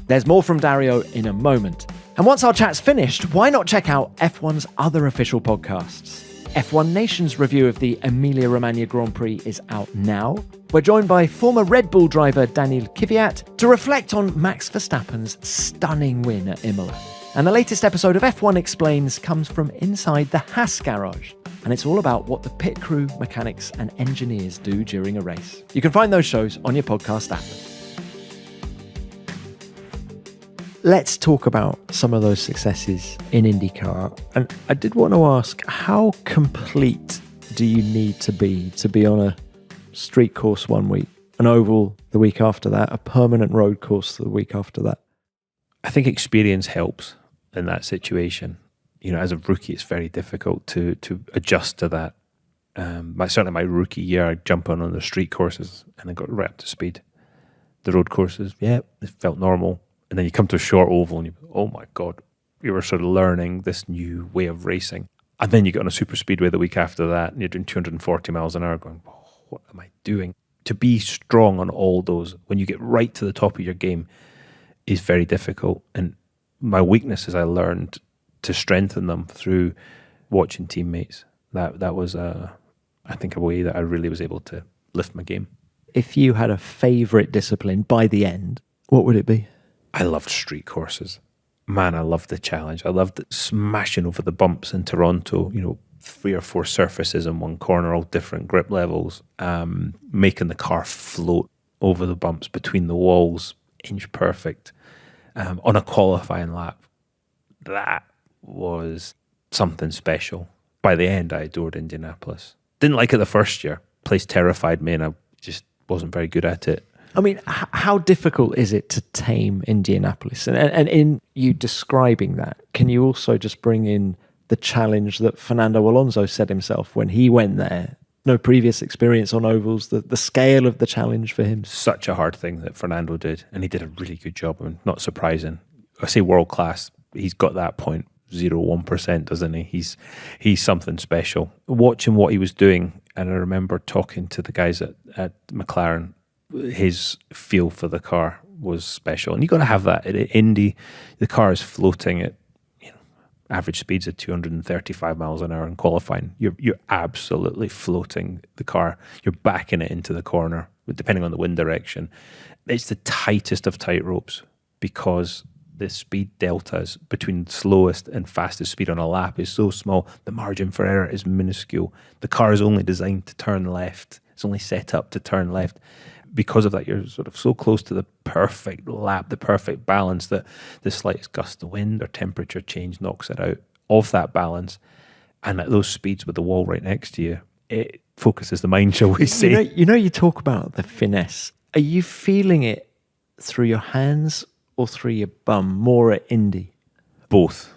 There's more from Dario in a moment. And once our chat's finished, why not check out F1's other official podcasts? F1 Nation's review of the Emilia-Romagna Grand Prix is out now. We're joined by former Red Bull driver Daniil Kvyat to reflect on Max Verstappen's stunning win at Imola. And the latest episode of F1 Explains comes from inside the Haas garage. And it's all about what the pit crew, mechanics and engineers do during a race. You can find those shows on your podcast app. Let's talk about some of those successes in IndyCar. And I did want to ask, how complete do you need to be on a street course one week, an oval the week after that, a permanent road course the week after that? I think experience helps in that situation. You know, as a rookie, it's very difficult to adjust to that. Certainly my rookie year, I'd jump on the street courses and I got right up to speed. The road courses, it felt normal. And then you come to a short oval and you, oh my God, you were sort of learning this new way of racing. And then you get on a super speedway the week after that and you're doing 240 miles an hour going, oh, what am I doing? To be strong on all those, when you get right to the top of your game, is very difficult. And my weakness is I learned to strengthen them through watching teammates. That was, I think, a way that I really was able to lift my game. If you had a favourite discipline by the end, what would it be? I loved street courses. Man, I loved the challenge. I loved smashing over the bumps in Toronto, 3 or 4 surfaces in one corner, all different grip levels, making the car float over the bumps between the walls, inch perfect, on a qualifying lap. That was something special. By the end, I adored Indianapolis. Didn't like it the first year. Place terrified me and I just wasn't very good at it. I mean, how difficult is it to tame Indianapolis? And in you describing that, can you also just bring in the challenge that Fernando Alonso set himself when he went there? No previous experience on ovals, the scale of the challenge for him. Such a hard thing that Fernando did, and he did a really good job. And not surprising. I say world class, he's got that 0.01%, doesn't he? He's something special. Watching what he was doing, and I remember talking to the guys at McLaren, his feel for the car was special. And you got to have that. At Indy, the car is floating at average speeds of 235 miles an hour in qualifying. You're absolutely floating the car. You're backing it into the corner, depending on the wind direction. It's the tightest of tight ropes because the speed deltas between slowest and fastest speed on a lap is so small. The margin for error is minuscule. The car is only designed to turn left. It's only set up to turn left. Because of that, you're sort of so close to the perfect lap, the perfect balance, that the slightest gust of wind or temperature change knocks it out of that balance. And at those speeds with the wall right next to you, it focuses the mind, shall we say. You talk about the finesse. Are you feeling it through your hands or through your bum more at Indy? Both.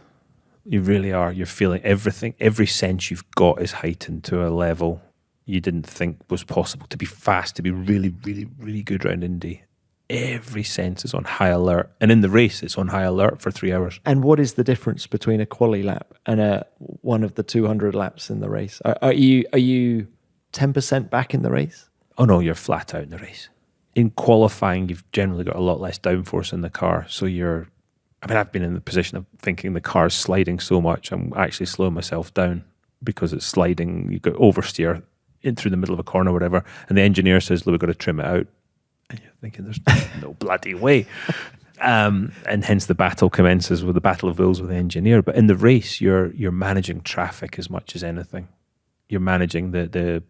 You really are. You're feeling everything. Every sense you've got is heightened to a level you didn't think was possible. To be fast, to be really, really, really good around Indy. Every sense is on high alert. And in the race, it's on high alert for 3 hours. And what is the difference between a quali lap and one of the 200 laps in the race? Are you 10% back in the race? Oh no, you're flat out in the race. In qualifying, you've generally got a lot less downforce in the car. So I've been in the position of thinking the car's sliding so much, I'm actually slowing myself down because it's sliding. You got oversteer in through the middle of a corner or whatever. And the engineer says, "Look, we've got to trim it out." And you're thinking, there's no bloody way. And hence the battle commences with the battle of wills with the engineer. But in the race, you're managing traffic as much as anything. You're managing the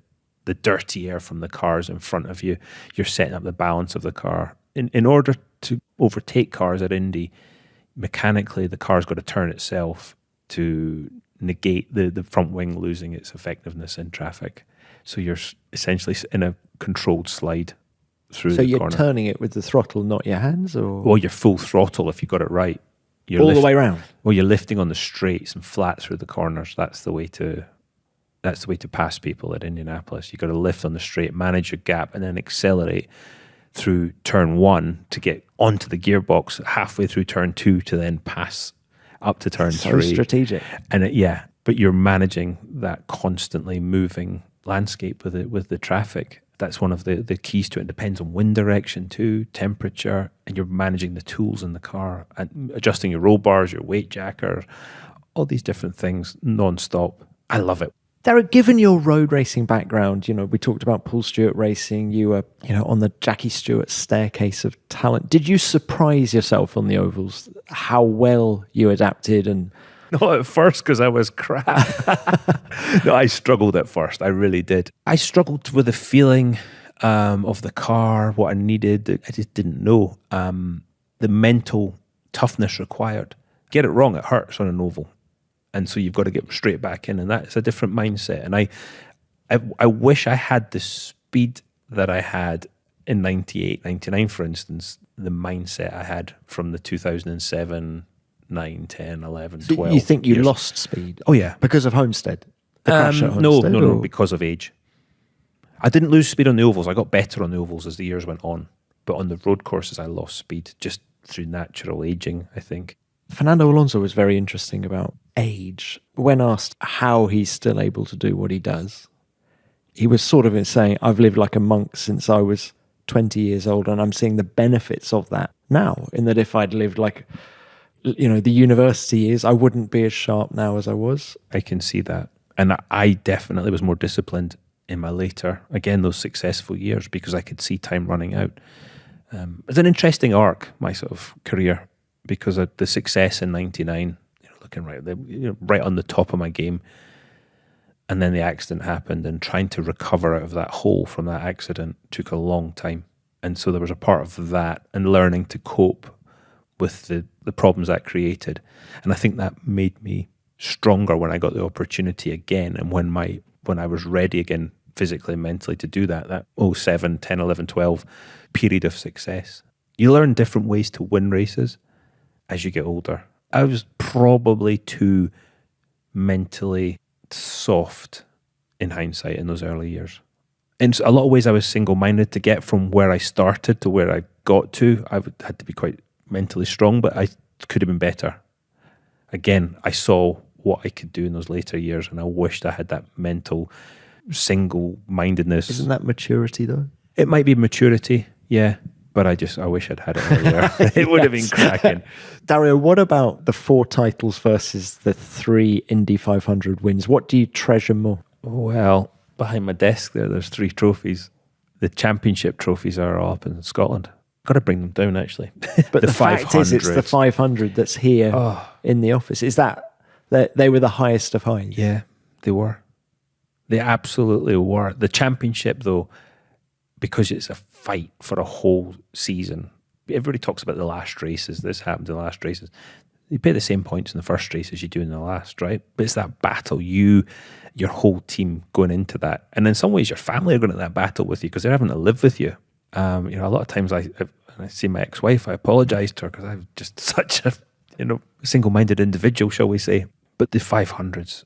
dirty air from the cars in front of you. You're setting up the balance of the car. In order to overtake cars at Indy, mechanically the car's got to turn itself to negate the front wing losing its effectiveness in traffic. So you're essentially in a controlled slide through the corner. So you're turning it with the throttle, not your hands? Or Well, you're full throttle if you got it right. You're all the way around? Well, you're lifting on the straights and flat through the corners. That's the way to pass people at Indianapolis. You've got to lift on the straight, manage your gap, and then accelerate through turn 1 to get onto the gearbox halfway through turn 2 to then pass up to turn 3. So strategic. And but you're managing that constantly moving landscape with the traffic. That's one of the keys to it. It depends on wind direction too, temperature, and you're managing the tools in the car and adjusting your roll bars, your weight jacker, all these different things non-stop. I love it. Dario, given your road racing background, we talked about Paul Stewart racing, you were, on the Jackie Stewart staircase of talent. Did you surprise yourself on the ovals, how well you adapted? And not at first, because I was crap. No, I struggled at first. I really did. I struggled with the feeling of the car, what I needed. I just didn't know. The mental toughness required. Get it wrong, it hurts on an oval. And so you've got to get straight back in, and that's a different mindset. And I wish I had the speed that I had in 98, 99, for instance, the mindset I had from the 2007, 9, 10, 11, 12 You think you years. Lost speed? Oh, yeah. Because of Homestead? The crash at Homestead? No, because of age. I didn't lose speed on the ovals. I got better on the ovals as the years went on. But on the road courses, I lost speed just through natural aging, I think. Fernando Alonso was very interesting about age. When asked how he's still able to do what he does, he was sort of saying, I've lived like a monk since I was 20 years old, and I'm seeing the benefits of that now, in that if I'd lived like, the university years, I wouldn't be as sharp now as I was. I can see that. And I definitely was more disciplined in my later, again, those successful years, because I could see time running out. It's an interesting arc, my sort of career, because of the success in 99, looking right on the top of my game. And then the accident happened, and trying to recover out of that hole from that accident took a long time. And so there was a part of that and learning to cope with the problems that created. And I think that made me stronger when I got the opportunity again, and when I was ready again physically and mentally to do that 07, 10, 11, 12 period of success. You learn different ways to win races as you get older. I was probably too mentally soft in hindsight in those early years. In a lot of ways, I was single-minded. To get from where I started to where I got to, had to be quite mentally strong, but I could have been better. Again, I saw what I could do in those later years, and I wished I had that mental single-mindedness. Isn't that maturity, though? It might be maturity, yeah, but I wish I'd had it earlier. It would have been cracking. Dario, what about the 4 titles versus the 3 Indy 500 wins? What do you treasure more? Well, behind my desk there's 3 trophies. The championship trophies are all up in Scotland. Got to bring them down, actually. But the fact is, it's the 500 that's here in the office. Is that they were the highest of highs? Yeah, they were. They absolutely were. The championship, though, because it's a fight for a whole season. Everybody talks about the last races. This happened in the last races. You pay the same points in the first race as you do in the last, right? But it's that battle, your whole team going into that. And in some ways, your family are going to that battle with you because they're having to live with you. A lot of times I see my ex-wife, I apologise to her because I'm just such a single-minded individual, shall we say. But the 500s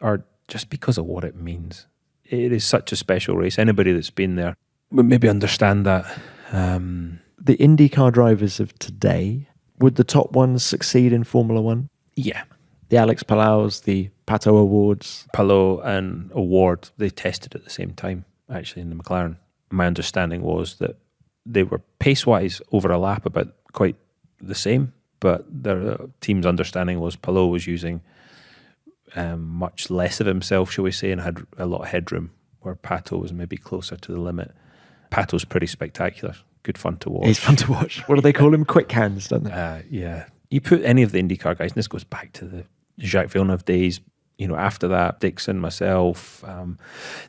are just because of what it means. It is such a special race. Anybody that's been there would maybe understand that. The IndyCar drivers of today, would the top ones succeed in Formula One? Yeah. The Alex Palaus, the Pato Awards. Palou and Award, they tested at the same time, actually, in the McLaren. My understanding was that they were pace-wise over a lap about quite the same, but their team's understanding was Palou was using much less of himself, shall we say, and had a lot of headroom, where Pato was maybe closer to the limit. Pato's pretty spectacular. Good fun to watch. He's fun to watch. What do they call him? Quick hands, don't they? Yeah. You put any of the IndyCar guys, and this goes back to the Jacques Villeneuve days, after that, Dixon, myself,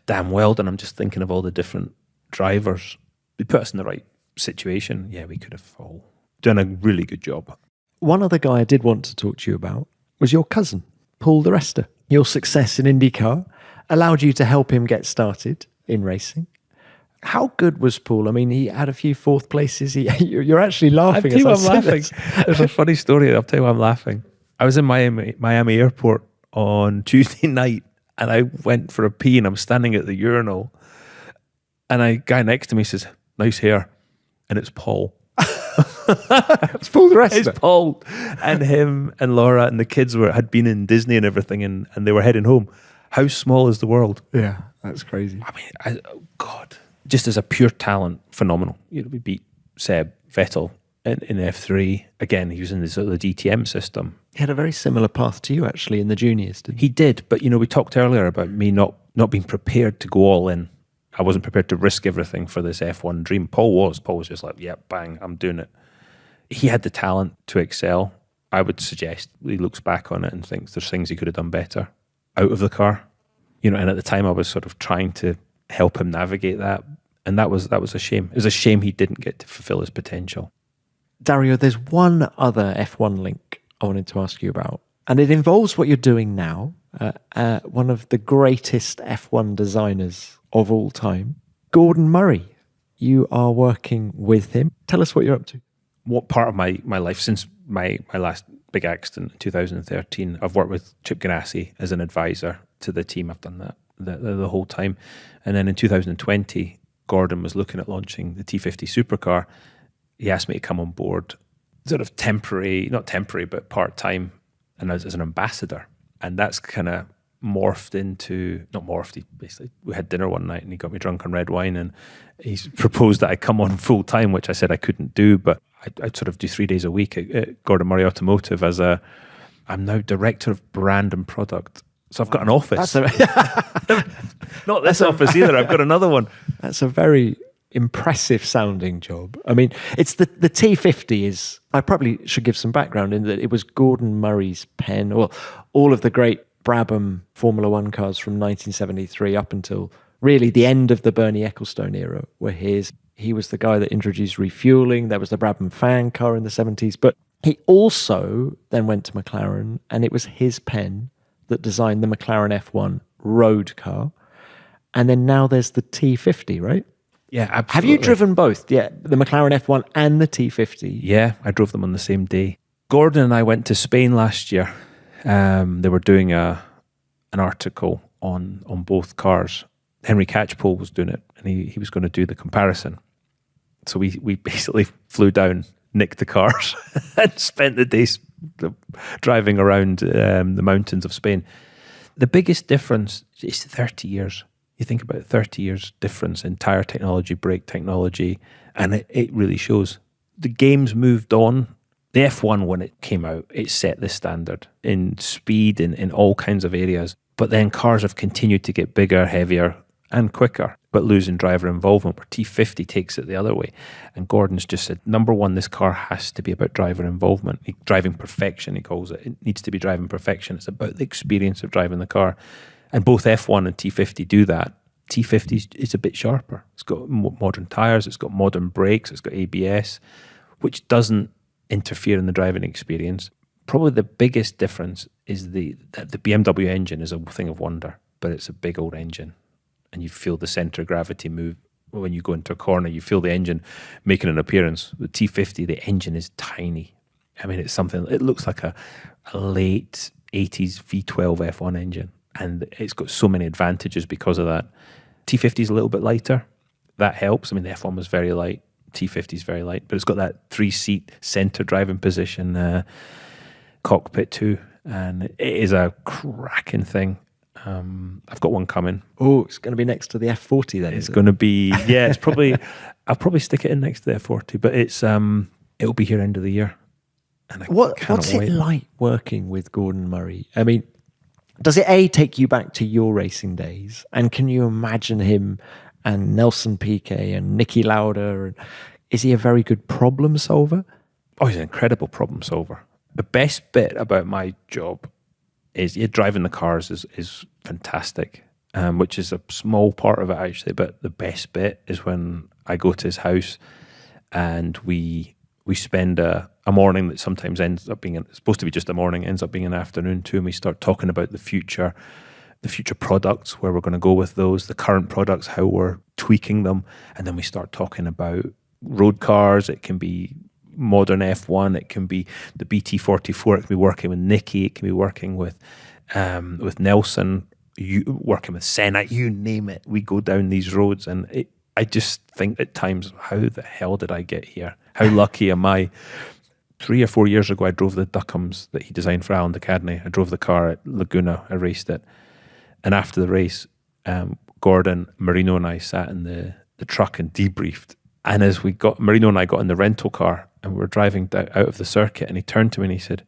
Dan Weldon, I'm just thinking of all the different drivers. They put us in the right situation. Yeah, we could have all done a really good job. One other guy I did want to talk to you about was your cousin, Paul di Resta. Your success in IndyCar allowed you to help him get started in racing. How good was Paul? I mean, he had a few fourth places. You're actually laughing. I'll tell you why I'm laughing. There's a funny story. I'll tell you why I'm laughing. I was in Miami Airport on Tuesday night, and I went for a pee, and I'm standing at the urinal, and a guy next to me says, "Nice hair," and it's Paul. It's Paul di Resta. It's Paul, and him and Laura and the kids had been in Disney and everything, and they were heading home. How small is the world? Yeah, that's crazy. I mean, God, just as a pure talent, phenomenal. We beat Seb Vettel in F3. Again, he was in the DTM system. He had a very similar path to you, actually, in the juniors, didn't he? He did, but we talked earlier about me not being prepared to go all in. I wasn't prepared to risk everything for this F1 dream. Paul was just like, yeah, bang, I'm doing it. He had the talent to excel. I would suggest he looks back on it and thinks there's things he could have done better out of the car. And at the time I was sort of trying to help him navigate that. And that was a shame. It was a shame he didn't get to fulfill his potential. Dario, there's one other F1 link I wanted to ask you about. And it involves what you're doing now. One of the greatest F1 designers of all time, Gordon Murray. You are working with him. Tell us what you're up to. What part of my life, since my last big accident in 2013, I've worked with Chip Ganassi as an advisor to the team. I've done that the whole time. And then in 2020, Gordon was looking at launching the T50 supercar. He asked me to come on board, sort of not temporary, but part-time, and as an ambassador. And that's kind of basically, we had dinner one night and he got me drunk on red wine, and he proposed that I come on full-time, which I said I couldn't do, but I'd sort of do 3 days a week at Gordon Murray Automotive I'm now director of brand and product. So I've got an office. Not this office either. I've got another one. That's a very impressive sounding job. I mean, it's the T50 is, I probably should give some background in that it was Gordon Murray's pen. Well, all of the great Brabham Formula One cars from 1973 up until really the end of the Bernie Ecclestone era were his. He was the guy that introduced refueling. There was the Brabham fan car in the 70s. But he also then went to McLaren, and it was his pen that designed the McLaren F1 road car. And then now there's the T50, right? Yeah, absolutely. Have you driven both? Yeah, the McLaren F1 and the T50? Yeah, I drove them on the same day. Gordon and I went to Spain last year. They were doing an article on both cars. Henry Catchpole was doing it, and he was going to do the comparison. So we basically flew down, nicked the cars, and spent the day driving around the mountains of Spain. The biggest difference is 30 years. You think about 30 years difference in tire technology, brake technology, and it really shows. The game's moved on. The F1, when it came out, it set the standard in speed in all kinds of areas. But then cars have continued to get bigger, heavier, and quicker, but losing driver involvement, where T50 takes it the other way. And Gordon's just said, number one, this car has to be about driver involvement. Driving perfection, he calls it. It needs to be driving perfection. It's about the experience of driving the car. And both F1 and T50 do that. T50 is a bit sharper. It's got modern tyres, it's got modern brakes, it's got ABS, which doesn't interfere in the driving experience. Probably the biggest difference is that the BMW engine is a thing of wonder, but it's a big old engine. And you feel the centre of gravity move. When you go into a corner, you feel the engine making an appearance. The T50, the engine is tiny. I mean, it's something, it looks like a late 80s V12 F1 engine. And it's got so many advantages because of that. T50 is a little bit lighter. That helps. I mean, the F1 was very light. T50 is very light. But it's got that 3-seat centre driving position, cockpit too. and it is a cracking thing. I've got one coming. Oh, it's going to be next to the F40 then. It's going to be, yeah, it's probably, I'll probably stick it in next to the F40, but it's, it'll be here end of the year. And What's it like working with Gordon Murray? I mean, does it take you back to your racing days? And can you imagine him and Nelson Piquet and Niki Lauda? And is he a very good problem solver? Oh, he's an incredible problem solver. The best bit about my job is driving the cars is fantastic, which is a small part of it actually. But the best bit is when I go to his house and we spend a morning that sometimes ends up being it's supposed to be just a morning, ends up being an afternoon too, and we start talking about the future products, where we're going to go with those, the current products, how we're tweaking them, and then we start talking about road cars. It can be modern F1, it can be the BT44, it can be working with Niki, it can be working with Nelson, working with Senna, you name it. We go down these roads, and I just think at times, how the hell did I get here? How lucky am I? 3 or 4 years ago, I drove the Duckums that he designed for Alan Cadney. I drove the car at Laguna. I raced it. And after the race, Gordon, Marino and I sat in the truck and debriefed. And as Marino and I got in the rental car and we were driving out of the circuit, and he turned to me and he said,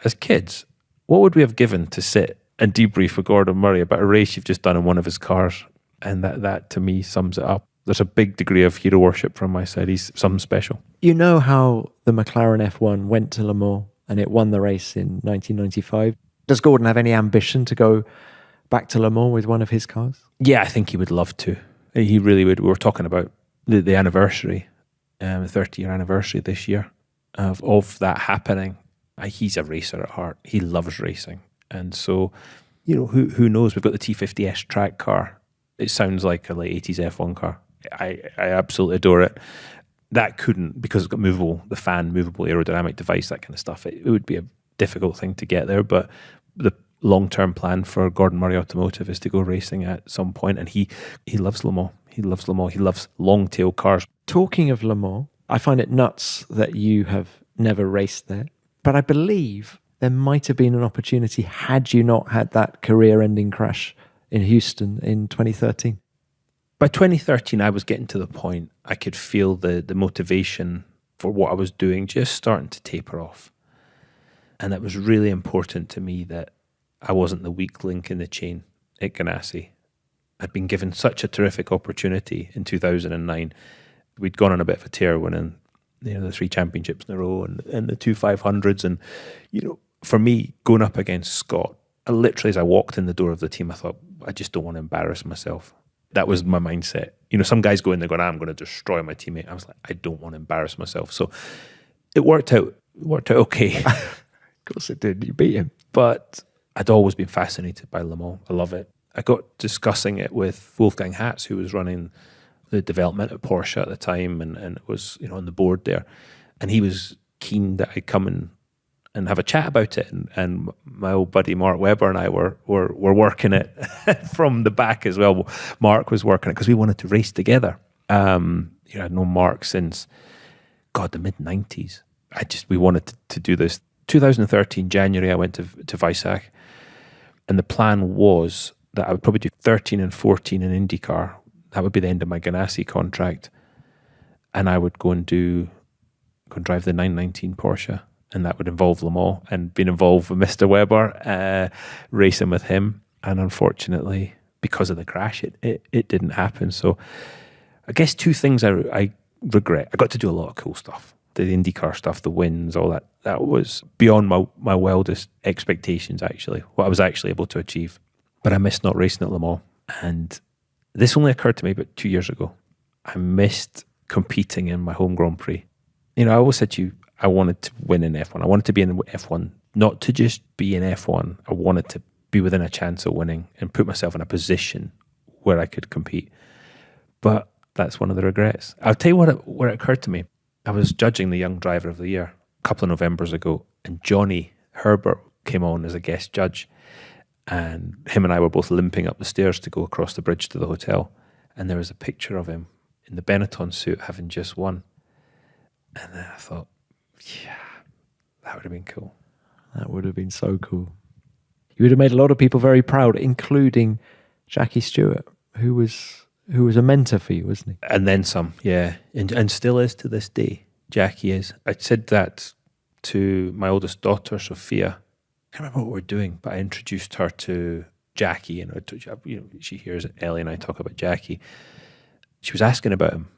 as kids, what would we have given to sit and debrief with Gordon Murray about a race you've just done in one of his cars? And that to me sums it up. There's a big degree of hero worship from my side. He's something special. You know how the McLaren F1 went to Le Mans and it won the race in 1995? Does Gordon have any ambition to go back to Le Mans with one of his cars? Yeah, I think he would love to. He really would. We were talking about the anniversary, the 30-year anniversary this year of that happening. He's a racer at heart. He loves racing. And so, who knows? We've got the T50S track car. It sounds like a late 80s F1 car. I absolutely adore it. That couldn't, because it's got movable aerodynamic device, that kind of stuff. It would be a difficult thing to get there, but the long-term plan for Gordon Murray Automotive is to go racing at some point, and he loves Le Mans. He loves Le Mans. He loves long-tail cars. Talking of Le Mans, I find it nuts that you have never raced there, but I believe there might have been an opportunity had you not had that career-ending crash in Houston in 2013. By 2013, I was getting to the point I could feel the motivation for what I was doing just starting to taper off. And it was really important to me that I wasn't the weak link in the chain at Ganassi. I'd been given such a terrific opportunity in 2009. We'd gone on a bit of a tear, winning the 3 championships in a row and the 2 500s. And, for me, going up against Scott, literally as I walked in the door of the team, I thought, I just don't want to embarrass myself. That was my mindset. Some guys go in there going, I'm going to destroy my teammate. I was like, I don't want to embarrass myself. So it worked out okay. Of course it did. You beat him. But I'd always been fascinated by Le Mans. I love it. I got discussing it with Wolfgang Hatz, who was running the development at Porsche at the time and was on the board there. And he was keen that I'd come and have a chat about it. And my old buddy Mark Webber and I were working it from the back as well. Mark was working it because we wanted to race together. I'd known Mark since, the mid-90s. We wanted to do this. 2013, January, I went to Weissach. And the plan was that I would probably do 13 and 14 in IndyCar. That would be the end of my Ganassi contract. And I would go and drive the 919 Porsche. And that would involve Le Mans and being involved with Mr. Webber, racing with him. And unfortunately, because of the crash, it didn't happen. So I guess 2 things I regret. I got to do a lot of cool stuff. The IndyCar stuff, the wins, all that. That was beyond my wildest expectations, actually, what I was actually able to achieve. But I missed not racing at Le Mans. And this only occurred to me about 2 years ago. I missed competing in my home Grand Prix. I always said to you, I wanted to win in F1. I wanted to be in F1, not to just be in F1. I wanted to be within a chance of winning and put myself in a position where I could compete. But that's one of the regrets. I'll tell you where it occurred to me. I was judging the Young Driver of the Year a couple of Novembers ago, and Johnny Herbert came on as a guest judge. And him and I were both limping up the stairs to go across the bridge to the hotel. And there was a picture of him in the Benetton suit having just won. And then I thought, yeah, that would have been cool. That would have been so cool. You would have made a lot of people very proud, including Jackie Stewart, who was a mentor for you, wasn't he? And then some, yeah. And still is to this day. Jackie is. I said that to my oldest daughter, Sophia. I can't remember what we were doing, but I introduced her to Jackie. And she hears Ellie and I talk about Jackie. She was asking about him.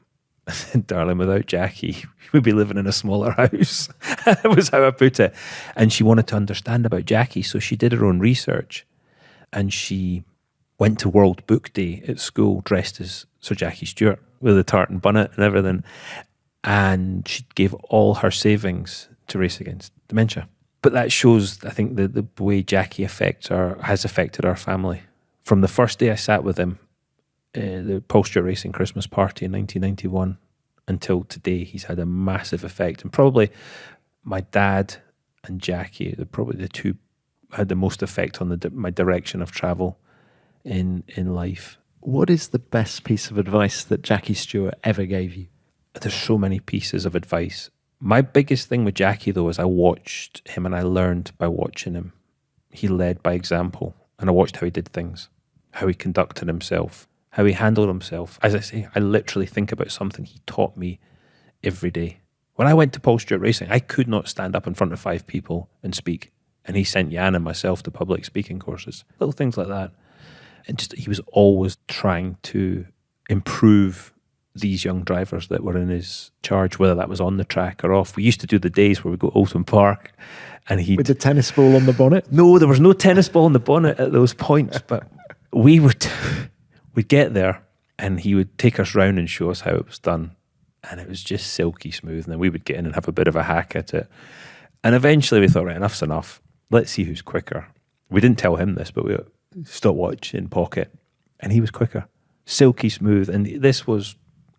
I said, darling, without Jackie, we'd be living in a smaller house. That was how I put it. And she wanted to understand about Jackie, so she did her own research. And she went to World Book Day at school dressed as Sir Jackie Stewart with a tartan bonnet and everything. And she gave all her savings to race against dementia. But that shows, I think, the way Jackie has affected our family. From the first day I sat with him, the Paul Stewart Racing Christmas party in 1991 until today, he's had a massive effect. And probably my dad and Jackie, probably the two had the most effect on my direction of travel in life. What is the best piece of advice that Jackie Stewart ever gave you? There's so many pieces of advice. My biggest thing with Jackie, though, is I watched him and I learned by watching him. He led by example, and I watched how he did things, how he conducted himself, how he handled himself. As I say, I literally think about something he taught me every day. When I went to Paul Stewart Racing, I could not stand up in front of 5 people and speak. And he sent Jan and myself to public speaking courses, little things like that. And just he was always trying to improve these young drivers that were in his charge, whether that was on the track or off. We used to do the days where we go to Oulton Park and with the tennis ball on the bonnet? No, there was no tennis ball on the bonnet at those points, but we'd get there and he would take us round and show us how it was done. And it was just silky smooth. And then we would get in and have a bit of a hack at it. And eventually we thought, right, enough's enough. Let's see who's quicker. We didn't tell him this, but we stopwatch in pocket. And he was quicker. Silky smooth. And this was,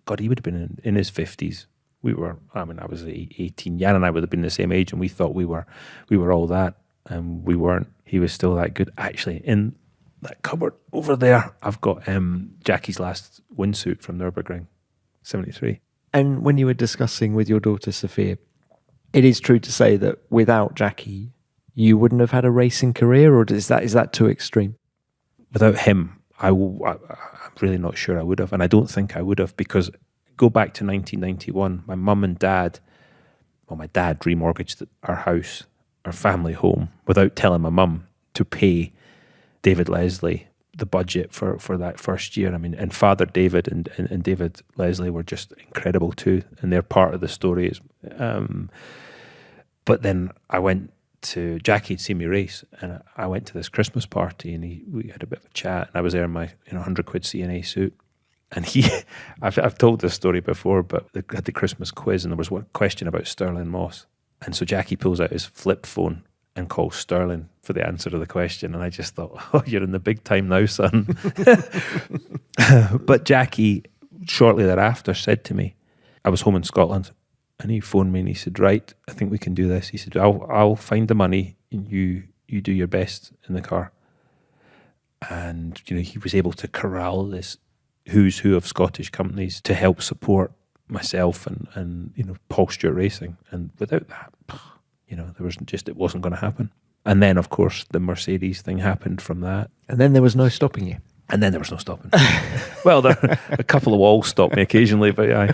God, he would have been in his 50s. I was 18. Jan and I would have been the same age, and we thought we were all that. And we weren't. He was still that good. Actually, in that cupboard over there, I've got Jackie's last windsuit from Nürburgring, 73. And when you were discussing with your daughter, Sophia, it is true to say that without Jackie, you wouldn't have had a racing career, or is that too extreme? Without him, I'm really not sure I would have, and I don't think I would have, because go back to 1991, my mum and dad, my dad remortgaged our house, our family home, without telling my mum, to pay David Leslie the budget for that first year. I mean, and Father David and David Leslie were just incredible too, and they're part of the story. But then I went to Jackie had seen me race, and I went to this Christmas party, and we had a bit of a chat, and I was there in my £100 CNA suit, and I've told this story before, but they had the Christmas quiz, and there was one question about Sterling Moss, and so Jackie pulls out his flip phone and calls Sterling for the answer to the question. And I just thought, oh, you're in the big time now, son. But Jackie, shortly thereafter, said to me, I was home in Scotland, and he phoned me and he said, right, I think we can do this. He said, I'll find the money and you do your best in the car. And, he was able to corral this who's who of Scottish companies to help support myself and Paul Stewart Racing. And without that, it wasn't going to happen. And then, of course, the Mercedes thing happened from that. And then there was no stopping you. And then there was no stopping. Well, a couple of walls stopped me occasionally, but yeah.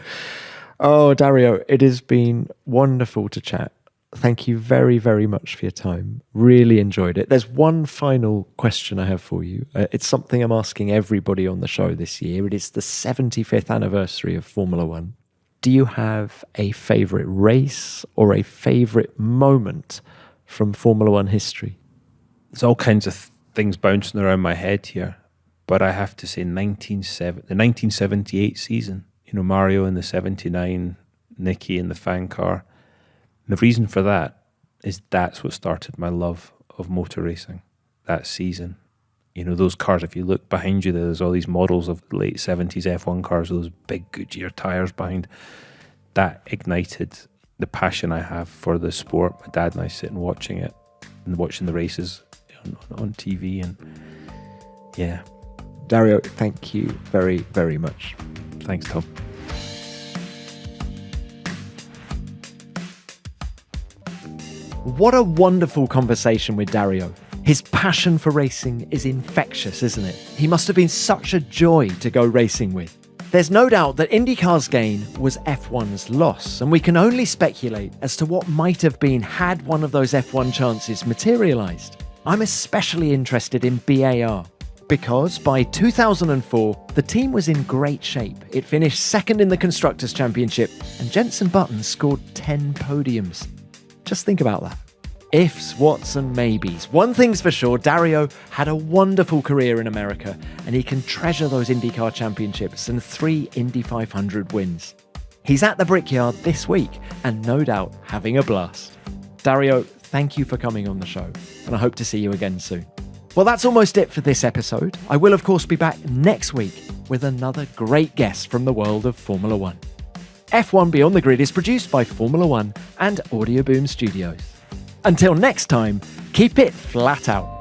Oh, Dario, it has been wonderful to chat. Thank you very, very much for your time. Really enjoyed it. There's one final question I have for you. It's something I'm asking everybody on the show this year. It is the 75th anniversary of Formula One. Do you have a favourite race or a favourite moment from Formula One history? There's all kinds of things bouncing around my head here, but I have to say the 1978 season, Mario in the 79, Nicky in the fan car. And the reason for that is that's what started my love of motor racing, that season. Those cars, if you look behind you, there's all these models of the late 70s F1 cars, those big Goodyear tyres behind. That ignited the passion I have for the sport. My dad and I sitting watching it and watching the races on TV. And yeah. Dario, thank you very, very much. Thanks, Tom. What a wonderful conversation with Dario. His passion for racing is infectious, isn't it? He must have been such a joy to go racing with. There's no doubt that IndyCar's gain was F1's loss, and we can only speculate as to what might have been had one of those F1 chances materialised. I'm especially interested in BAR, because by 2004, the team was in great shape. It finished second in the Constructors' Championship, and Jenson Button scored 10 podiums. Just think about that. Ifs, whats and maybes. One thing's for sure, Dario had a wonderful career in America, and he can treasure those IndyCar championships and 3 Indy 500 wins. He's at the Brickyard this week, and no doubt having a blast. Dario, thank you for coming on the show, and I hope to see you again soon. Well, that's almost it for this episode. I will, of course, be back next week with another great guest from the world of Formula One. F1 Beyond the Grid is produced by Formula One and Audio Boom Studios. Until next time, keep it flat out.